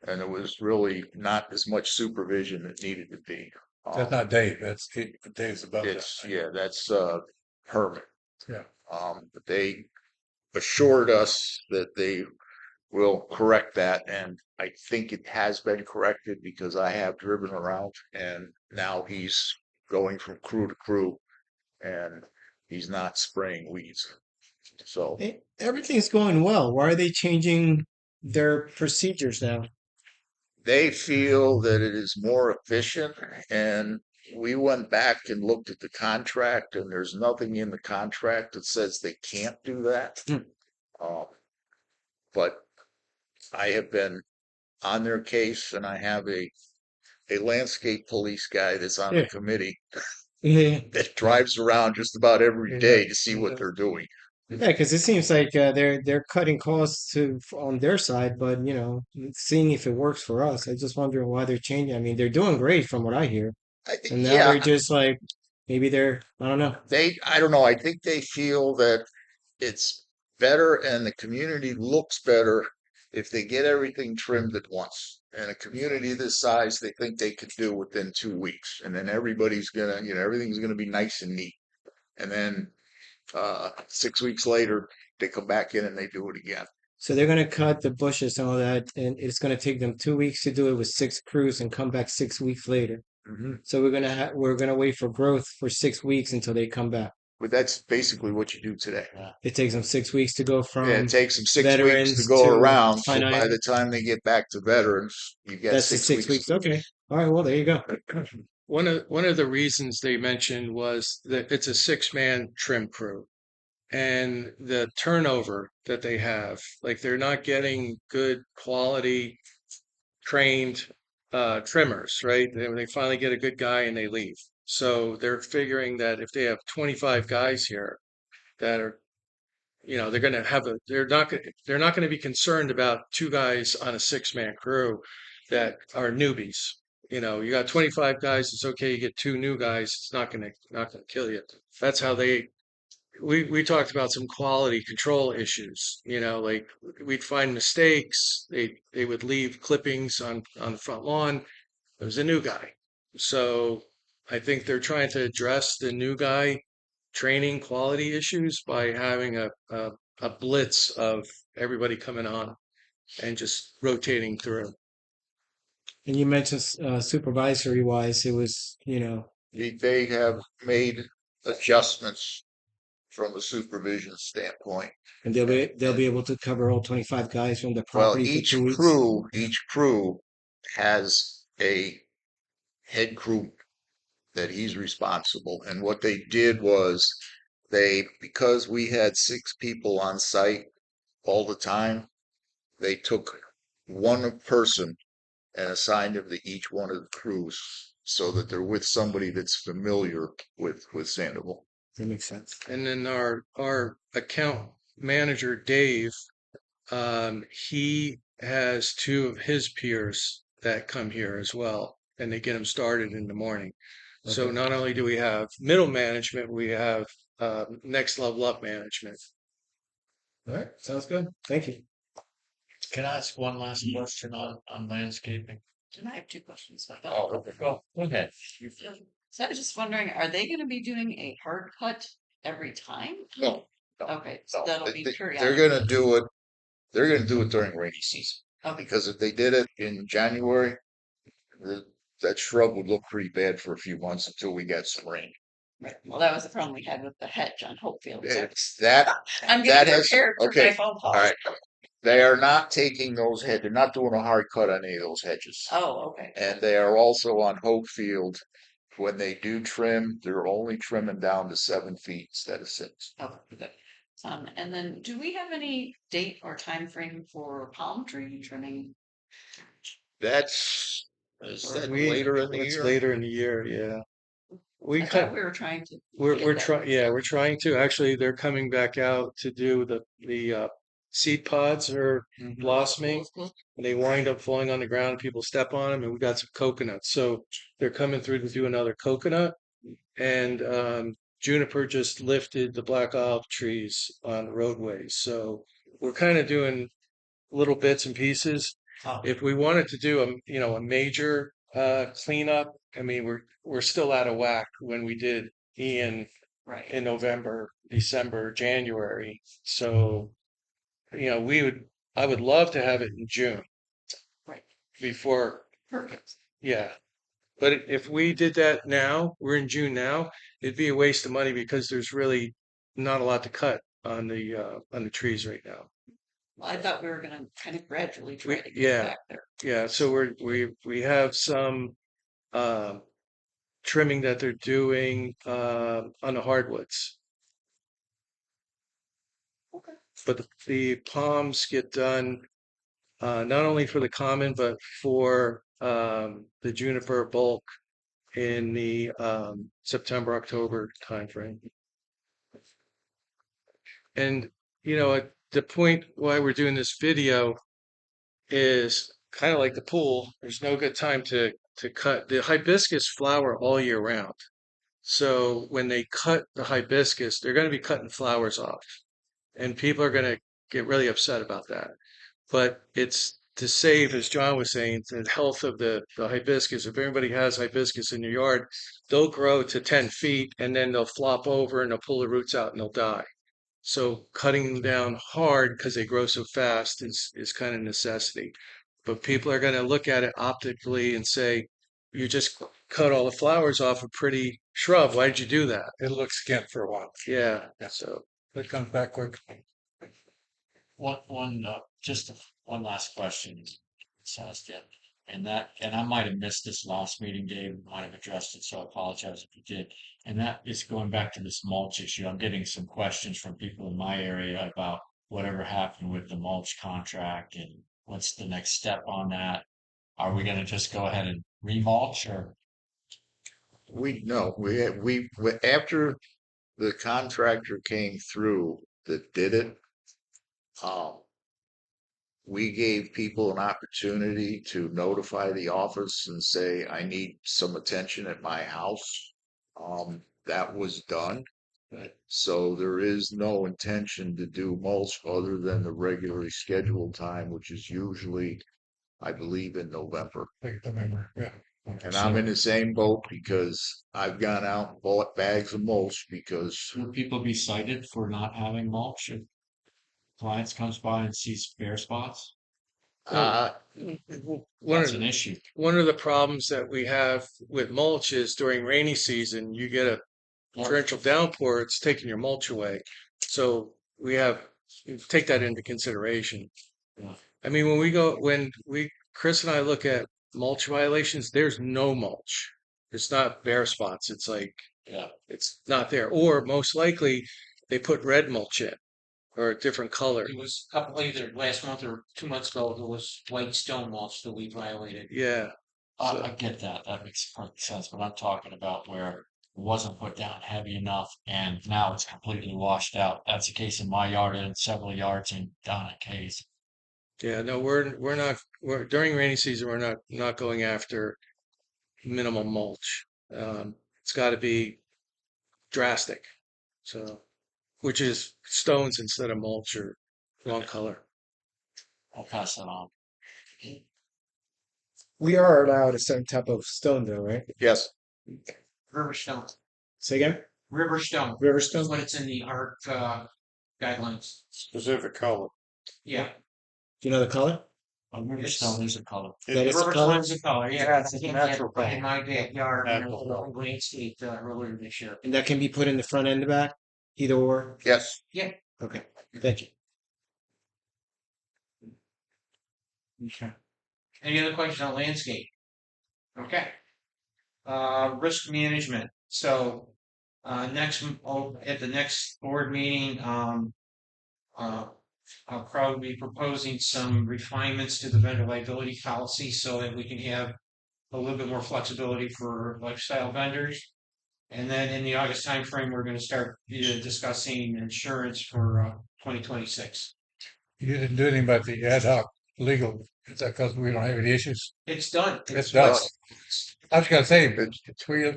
S5: And it was really not as much supervision that needed to be.
S3: That's not Dave, Dave's above that.
S5: That's Herman.
S3: Yeah.
S5: But they assured us that they will correct that, and I think it has been corrected because I have driven around, and now he's going from crew to crew, and he's not spraying weeds. So
S6: Everything's going well. Why are they changing their procedures now?
S5: they feel that it is more efficient, and we went back and looked at the contract, and there's nothing in the contract that says they can't do that. Um, but I have been on their case, and I have a landscape police guy that's on the
S6: Yeah.
S5: committee
S6: Yeah,
S5: that drives around just about every day to see what they're doing.
S6: yeah, because it seems like they're cutting costs on their side, but seeing if it works for us. I just wondering why they're changing. I mean, they're doing great from what I hear, and now they're just like maybe I don't know.
S5: I don't know. I think they feel that it's better and the community looks better if they get everything trimmed at once. And a community this size, they think they could do within 2 weeks. And then everybody's gonna, everything's gonna be nice and neat. And then 6 weeks later, they come back in and they do it again.
S6: So they're gonna cut the bushes and all that, and it's gonna take them 2 weeks to do it with 6 crews and come back 6 weeks later. So we're gonna wait for growth for 6 weeks until they come back.
S5: But that's basically what you do today.
S6: It takes them 6 weeks to go from
S5: Yeah, it takes them 6 weeks
S6: veterans
S5: to go
S6: to
S5: around. So
S6: fine
S5: by
S6: art.
S5: the time they get back to veterans, you get
S6: That's the 6 weeks. Okay. All right. Well, there you go.
S7: One of the reasons they mentioned was that it's a 6-man trim crew, and the turnover that they have, like they're not getting good quality trained trimmers, right? They finally get a good guy and they leave. So they're figuring that if they have 25 guys here that are, they're going to have they're not going to be concerned about 2 guys on a 6-man crew that are newbies. You got 25 guys, it's okay. You get 2 new guys, it's not going to kill you. That's how we talked about some quality control issues. Like we'd find mistakes. They would leave clippings on the front lawn. There was a new guy. So I think they're trying to address the new guy training quality issues by having a blitz of everybody coming on and just rotating through.
S6: And you mentioned supervisory wise, it was
S5: They have made adjustments from a supervision standpoint.
S6: and they'll be able to cover all 25 guys from the
S5: Well,
S6: property for 2 weeks.
S5: each crew has a head crew that he's responsible. And what they did was because we had 6 people on site all the time, they took one person and assigned him to each one of the crews so that they're with somebody that's familiar with Sandoval.
S6: That makes sense.
S7: And then our account manager, Dave, he has 2 of his peers that come here as well, and they get them started in the morning. So
S6: Okay.
S7: not only do we have middle management, we have next level up management.
S6: All right. Sounds good. Thank you.
S9: Can I ask one last question on landscaping?
S10: And I have 2 questions about that.
S9: Oh, okay, go ahead.
S10: So I was just wondering, are they gonna be doing a hard cut every time?
S5: No.
S10: Okay, so that'll be
S5: They're
S10: periodic.
S5: gonna do it. They're gonna do it during rainy season
S10: Okay,
S5: because if they did it in January, that shrub would look pretty bad for a few months until we got some rain.
S10: right. Well, that was the problem we had with the hedge on Hopefield. So
S5: It's that.
S10: I'm
S5: that
S10: getting
S5: has-
S10: prepared for
S5: okay,
S10: my phone
S5: All
S10: call.
S5: right. They are not taking those head. They're not doing a hard cut on any of those hedges.
S10: Oh, okay.
S5: And they are also on Hopefield. When they do trim, they're only trimming down to 7 feet instead of 6.
S10: Okay, good. And then do we have any date or time frame for palm tree trimming?
S5: Is that later in the
S7: It's
S5: year?
S7: later in the year, yeah.
S10: I thought we were trying to.
S7: We're
S10: get that.
S7: trying, yeah, we're trying to. Actually, they're coming back out to do the seed pods are blossoming. And they wind up falling on the ground and people step on them, and we got some coconuts. So they're coming through to do another coconut. And Juniper just lifted the black olive trees on the roadways. So we're kind of doing little bits and pieces.
S9: Oh.
S7: If we wanted to do a major cleanup, I mean, we're still out of whack when we did Ian
S10: Right.
S7: in November, December, January. So, I would love to have it in June.
S10: Right.
S7: Before,
S10: Perfect.
S7: yeah. But if we did that now, we're in June now, it'd be a waste of money because there's really not a lot to cut on the trees right now.
S10: Well, I thought we were gonna kind of gradually try to get
S7: Yeah.
S10: back there.
S7: Yeah, so we have some trimming that they're doing on the hardwoods.
S10: Okay.
S7: But the palms get done not only for the common, but for the juniper bulk in the September, October timeframe. And, at the point why we're doing this video is kind of like the pool. There's no good time to cut. The hibiscus flower all year round. So when they cut the hibiscus, they're going to be cutting flowers off. And people are going to get really upset about that. But it's to save, as John was saying, the health of the hibiscus. If everybody has hibiscus in your yard, they'll grow to 10 feet and then they'll flop over and they'll pull the roots out and they'll die. So cutting them down hard because they grow so fast is kind of necessity. But people are going to look at it optically and say, you just cut all the flowers off a pretty shrub. Why did you do that?
S3: It looks skint for a while.
S7: Yeah. So
S3: It comes back quick.
S9: Just one last question, Sebastian. And I might have missed this last meeting, Dave might have addressed it, so I apologize if you did. And that is going back to this mulch issue. I'm getting some questions from people in my area about whatever happened with the mulch contract and what's the next step on that. Are we gonna just go ahead and remulch or?
S5: We after the contractor came through that did it, we gave people an opportunity to notify the office and say, I need some attention at my house. That was done. So there is no intention to do mulch other than the regularly scheduled time, which is usually, I believe, in November.
S3: I remember, yeah.
S5: And I'm in the same boat because I've gone out and bought bags of mulch because
S9: Will people be cited for not having mulch if clients comes by and sees bare spots?
S5: uh,
S7: one
S9: That's
S7: of
S9: an issue.
S7: one of the problems that we have with mulch is during rainy season, you get a torrential downpour, it's taking your mulch away. So we take that into consideration.
S9: Yeah.
S7: I mean, Chris and I look at mulch violations, there's no mulch. It's not bare spots. It's like,
S9: Yeah.
S7: it's not there. Or most likely they put red mulch in or a different color.
S1: It was a couple, either last month or 2 months ago, there was white stone mulch that we violated.
S7: Yeah.
S9: I get that. That makes perfect sense. But I'm talking about where it wasn't put down heavy enough and now it's completely washed out. That's the case in my yard and several yards in down at Kay's.
S7: Yeah, no, we're not, during rainy season, we're not going after minimal mulch. It's got to be drastic. So, which is stones instead of mulch or wrong color.
S9: I'll pass that on.
S6: We are allowed a certain type of stone though, right?
S5: yes,
S1: River stone,
S6: Say again?
S1: river stone.
S6: River
S1: That's
S6: stone?
S1: what it's in the ARC guidelines.
S8: Specific color.
S1: Yeah.
S6: Do you know the color?
S9: A river
S1: It's-
S9: stone is a color.
S6: That is a
S1: River
S6: color?
S1: stone's a color, yeah.
S8: Yeah, it's
S1: I
S8: a
S1: think
S8: natural
S1: that
S8: color.
S1: in my backyard, you know,
S8: Natural
S1: the
S8: color.
S1: landscape earlier this year.
S6: And that can be put in the front and the back? Either or?
S5: yes.
S6: Okay, thank you.
S1: Okay. Any other questions on landscape? Okay. Risk management. So, at the next board meeting, I'll probably be proposing some refinements to the vendor liability policy so that we can have a little bit more flexibility for lifestyle vendors. And then in the August timeframe, we're gonna start discussing insurance for 2026.
S3: You didn't do anything about the ad hoc legal, is that because we don't have any issues?
S1: It's done.
S3: It's done. I was gonna say, but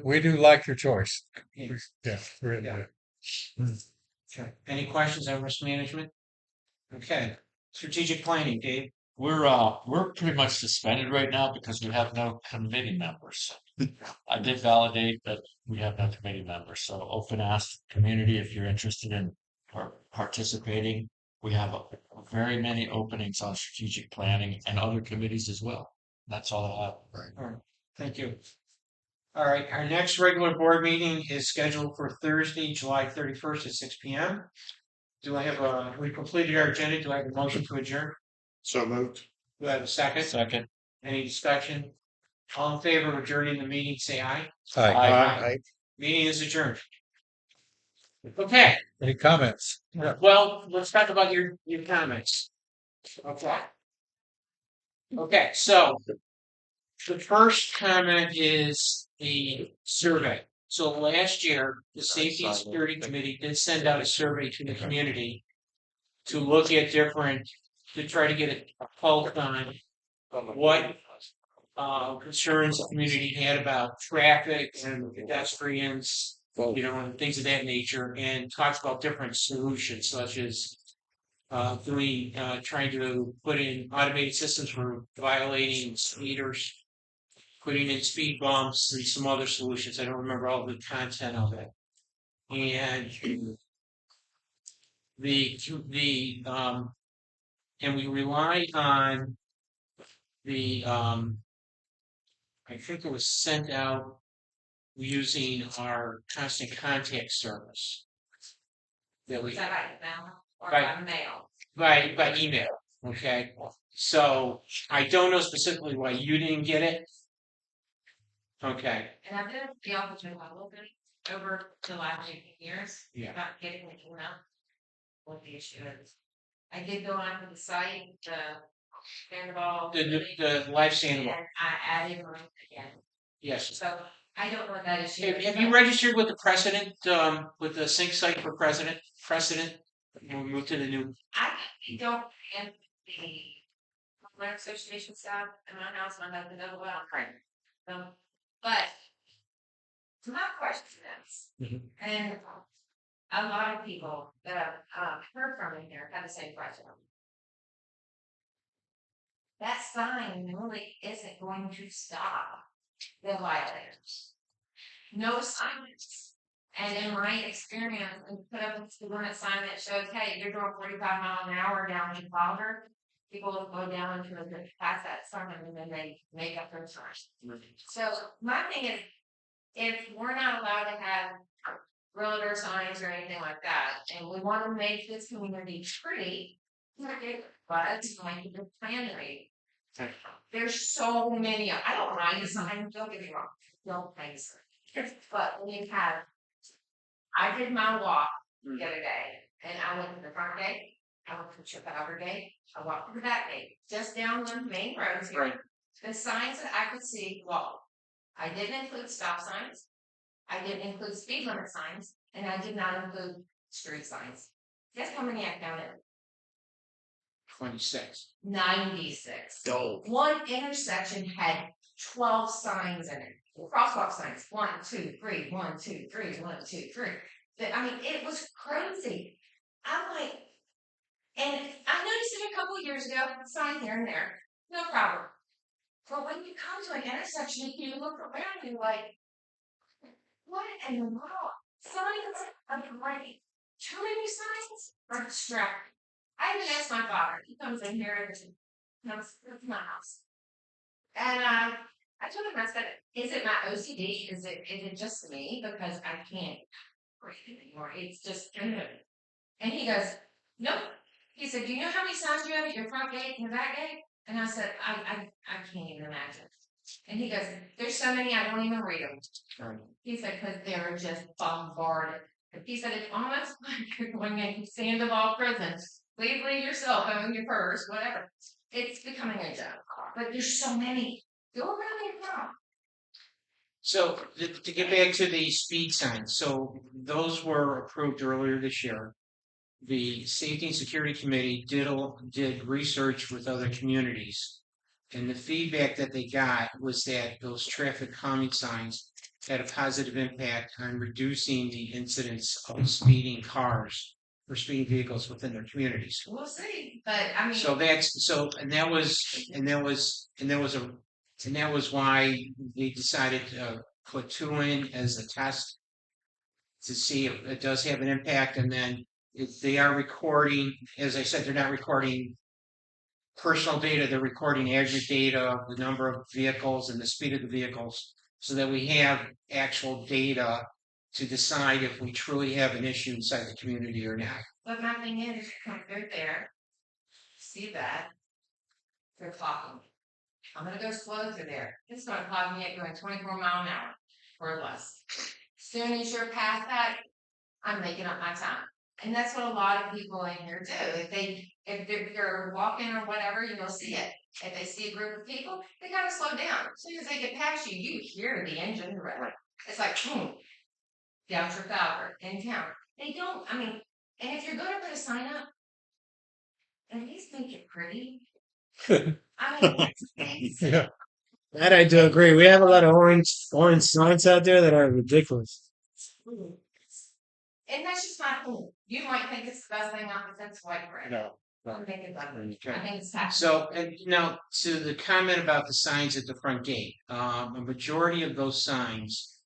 S3: we do like your choice.
S1: Yeah.
S3: Yeah, really
S1: Yeah.
S3: do.
S1: Okay. Any questions on risk management? Okay. Strategic planning, Dave.
S9: We're pretty much suspended right now because we have no committee members. I did validate that we have no committee members, so open ask community if you're interested in participating. We have very many openings on strategic planning and other committees as well. That's all I have.
S1: All right. Thank you. All right. Our next regular board meeting is scheduled for Thursday, July 31st at 6 p.m. We completed our agenda. Do I have a motion to adjourn?
S8: So moved.
S1: Do I have a second?
S9: Second.
S1: Any discussion? All in favor of adjourning the meeting, say aye.
S3: Hi,
S1: Aye. Meeting is adjourned. Okay,
S3: any comments?
S1: well, let's talk about your comments. Okay. Okay, so the first comment is the survey. So last year, the Safety and Security Committee did send out a survey to the community to look at to try to get a pulse on what concerns the community had about traffic and pedestrians, and things of that nature, and talks about different solutions, such as trying to put in automated systems for violating speeders, putting in speed bumps, and some other solutions. I don't remember all the content of it. And and we rely on the I think it was sent out using our constant contact service that we
S4: Is that by email or
S1: By-
S4: by mail?
S1: by email. Okay, so I don't know specifically why you didn't get it. Okay,
S4: And I've been at the office with my little bit over the last 18 years.
S1: Yeah.
S4: Not getting the email. What the issue is. I did go onto the site, the Sandoval.
S1: the live Sandoval.
S4: And I added mine again.
S1: Yes.
S4: So I don't know what that issue is.
S1: Have you registered with the Precedent, with the sync site for Precedent? When we move to the new.
S4: I don't have the homeowner association staff in my house, and I have to know well. But my question is,
S1: Mhm.
S4: and a lot of people that I've heard from in here have the same question. That sign really isn't going to stop the violators. No signs. And in my experience, and put up a speed limit sign that shows, hey, you're doing 45 miles an hour down in Wilder, people will go down to past that sign and then they make up their signs. So my thing is, if we're not allowed to have realtor signs or anything like that, and we want to make this community pretty, but it's going to be planning. There's so many. I don't mind the sign. Don't get me wrong. Don't mind the sign. But when you have, I did my walk the other day, and I went to the front gate. I went to the outer gate. I walked to the back gate, just down the main roads here.
S1: Right.
S4: The signs that I could see, well, I didn't include stop signs. I didn't include speed limit signs, and I did not include street signs. Guess how many I counted?
S1: 26.
S4: 96.
S1: Dope.
S4: One intersection had 12 signs in it. Crosswalk signs. 1, 2, 3, 1, 2, 3, 1, 2, 3. I mean, it was crazy. I'm like, and I noticed it a couple of years ago, sign here and there, no problem. But when you come to an intersection, you look around and you're like, what in the world? Signs are great. Too many signs are distracting. I even asked my father. He comes in here and comes to my house. And I told him, I said, is it my OCD? Is it just me? Because I can't breathe anymore. It's just good. And he goes, nope. He said, do you know how many signs you have at your front gate and your back gate? And I said, I can't even imagine. And he goes, there's so many I don't even read them. He said, because they're just bombarded. He said, it's almost like you're going into Sandoval prison. Please leave your cell phone, your purse, whatever. It's becoming a joke. But there's so many. Go around your phone.
S1: So to get back to the speed signs, so those were approved earlier this year. The Safety and Security Committee did research with other communities And the feedback that they got was that those traffic calming signs had a positive impact on reducing the incidence of speeding cars or speeding vehicles within their communities.
S4: We'll see, but I mean.
S1: So that's so, and that was why they decided to put 2 in as a test to see if it does have an impact. And then if they are recording, as I said, they're not recording personal data, they're recording aggregate data of the number of vehicles and the speed of the vehicles, so that we have actual data to decide if we truly have an issue inside the community or not.
S4: But my thing is, you come through there, see that, they're talking. I'm gonna go slow through there. It's gonna clock me at going 24 mile an hour or less. Soon as you're past that, I'm making up my time. And that's what a lot of people in here do. If they're walking or whatever, you will see it. If they see a group of people, they gotta slow down. As soon as they get past you, you hear the engine rev. It's like, boom, down Trafalgar, in town. They don't, I mean, and if you're gonna put a sign up, at least make it pretty. I mean,
S3: Yeah.
S6: That I do agree. We have a lot of orange signs out there that are ridiculous.
S4: and that's just my opinion. You might think it's the best thing on the fence, white bread.
S3: No.
S4: I think it's ugly.
S1: Okay.
S4: I think it's tacky.
S1: So, and now to the comment about the signs at the front gate, a majority of those signs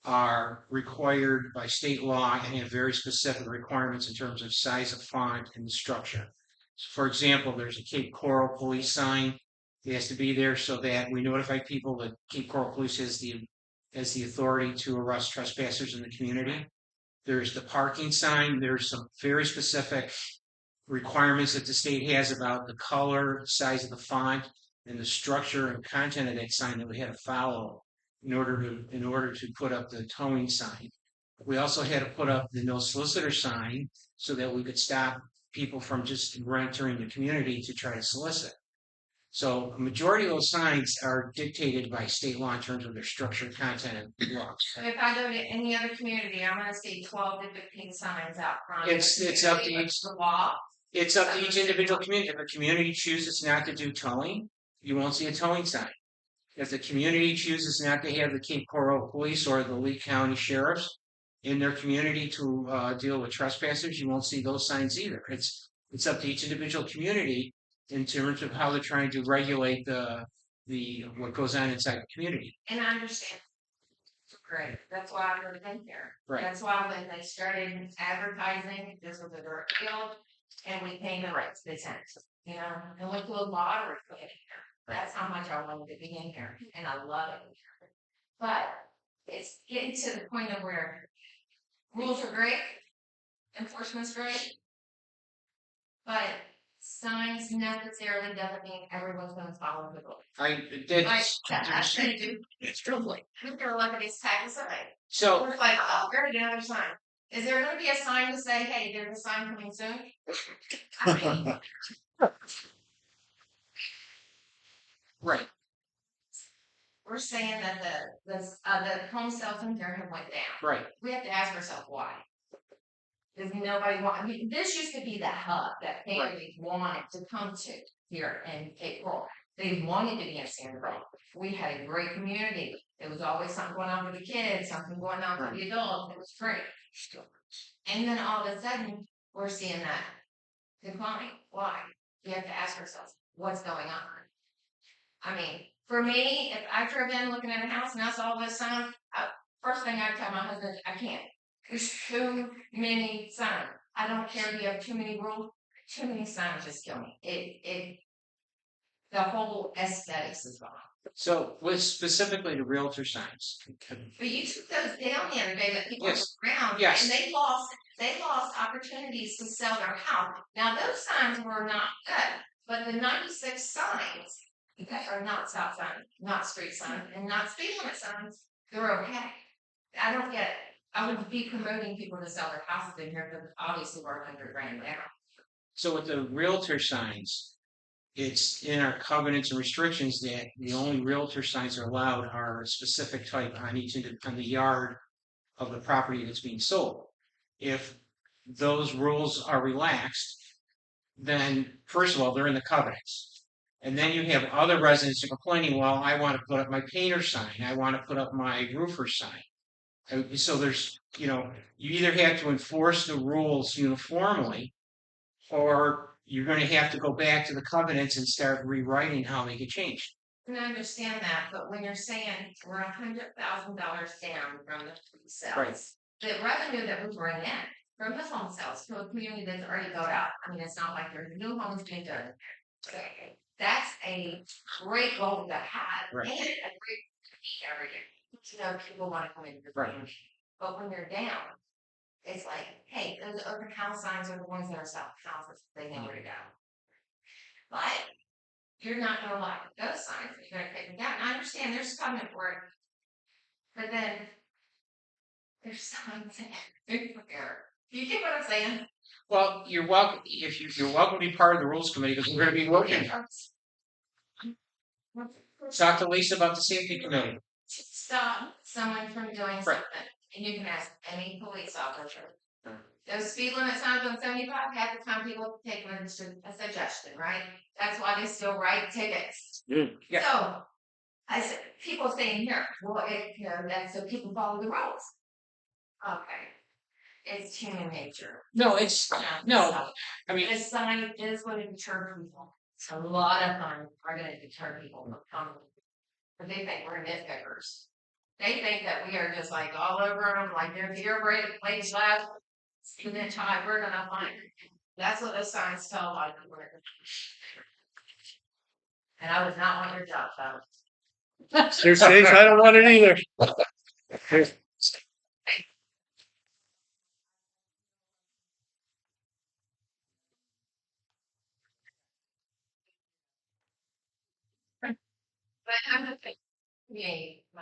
S1: are required by state law and have very specific requirements in terms of size of font and the structure. So for example, there's a Cape Coral police sign. It has to be there so that we notify people that Cape Coral Police has the authority to arrest trespassers in the community. There's the parking sign. There's some very specific requirements that the state has about the color, size of the font, and the structure and content of that sign that we had to follow in order to put up the towing sign. We also had to put up the no solicitor sign so that we could stop people from just entering the community to try to solicit. So a majority of those signs are dictated by state law in terms of their structure, content, and laws.
S4: So if I go to any other community, I'm gonna see 12 to 15 signs out front.
S1: It's up to each.
S4: The law.
S1: It's up to each individual community. If a community chooses not to do towing, you won't see a towing sign. If the community chooses not to have the Cape Coral Police or the Lee County Sheriffs in their community to deal with trespassers, you won't see those signs either. It's up to each individual community in terms of how they're trying to regulate the what goes on inside the community.
S4: And I understand. Great. That's why I'm gonna be here.
S1: Right.
S4: That's why when they started advertising, this was a direct field, and we came in right to the tent, you know, and went to a lottery to get in here. That's how much I wanted to be in here, and I love it. But it's getting to the point of where rules are great, enforcement's great, but signs necessarily doesn't mean everyone's gonna follow the rules.
S1: I did.
S4: Like, it's truly. We're gonna look at this tag sign.
S1: So
S4: We're like, oh, there's another sign. Is there gonna be a sign to say, hey, there's a sign coming soon? I mean,
S1: right.
S4: we're saying that the home sales in here have went down.
S1: Right.
S4: We have to ask ourselves why. Does nobody want? I mean, this used to be the hub that families wanted to come to here in Cape Coral. They wanted to be in Sandoval. We had a great community. There was always something going on for the kids, something going on for the adults. It was great. And then all of a sudden, we're seeing that decline. Why? We have to ask ourselves, what's going on? I mean, for me, if I drove in looking at a house and I saw this sign, first thing I'd tell my husband, I can't. There's too many signs. I don't care if you have too many rules. Too many signs just kill me. The whole aesthetics is gone.
S1: So with specifically the realtor signs.
S4: But you took those down the other day that people
S1: Yes.
S4: were around,
S1: Yes.
S4: and they lost opportunities to sell their house. Now those signs were not good, but the 96 signs that are not stop signs, not street signs, and not speed limit signs, they're okay. I don't get it. I would be promoting people to sell their houses in here because obviously we're $100,000 now.
S1: So with the realtor signs, it's in our covenants and restrictions that the only realtor signs are allowed are a specific type on the yard of the property that's being sold. If those rules are relaxed, then first of all, they're in the covenants. And then you have other residents complaining, well, I want to put up my painter sign, I want to put up my roofer sign. So there's, you either have to enforce the rules uniformly, or you're going to have to go back to the covenants and start rewriting how they get changed.
S4: And I understand that, but when you're saying we're $100,000 down from the sales,
S1: Right.
S4: the revenue that we bring in from the home sales to a community that's already built out. I mean, it's not like there's new homes being done. So that's a great goal to have,
S1: Right.
S4: and a great every year. People want to come into the
S1: Right.
S4: community, but when you're down, it's like, hey, those open house signs are the ones that are selling houses. They know where to go. But you're not going to like those signs. You're going to take them down. And I understand there's covenant for it, but then there's signs everywhere. You get what I'm saying?
S1: Well, you're welcome. You're welcome to be part of the rules committee because we're going to be working. Talk to Lisa about the safety committee.
S4: To stop someone from doing something, and you can ask any police officer. Those speed limit signs on 75, half the time people take them as a suggestion, right? That's why they still write tickets.
S1: Yeah.
S4: So, I said, people saying here, well, that's so people follow the rules. Okay. It's human nature.
S1: No, it's no. I mean,
S4: The sign is going to deter people. A lot of times are going to deter people from coming. But they think we're nitpickers. They think that we are just like all over them, like they're here, right, place left. And then time we're gonna find it. That's what the signs tell like the word. And I would not want your job, though.
S7: You're safe. I don't want it either.
S4: But I'm just thinking, yeah,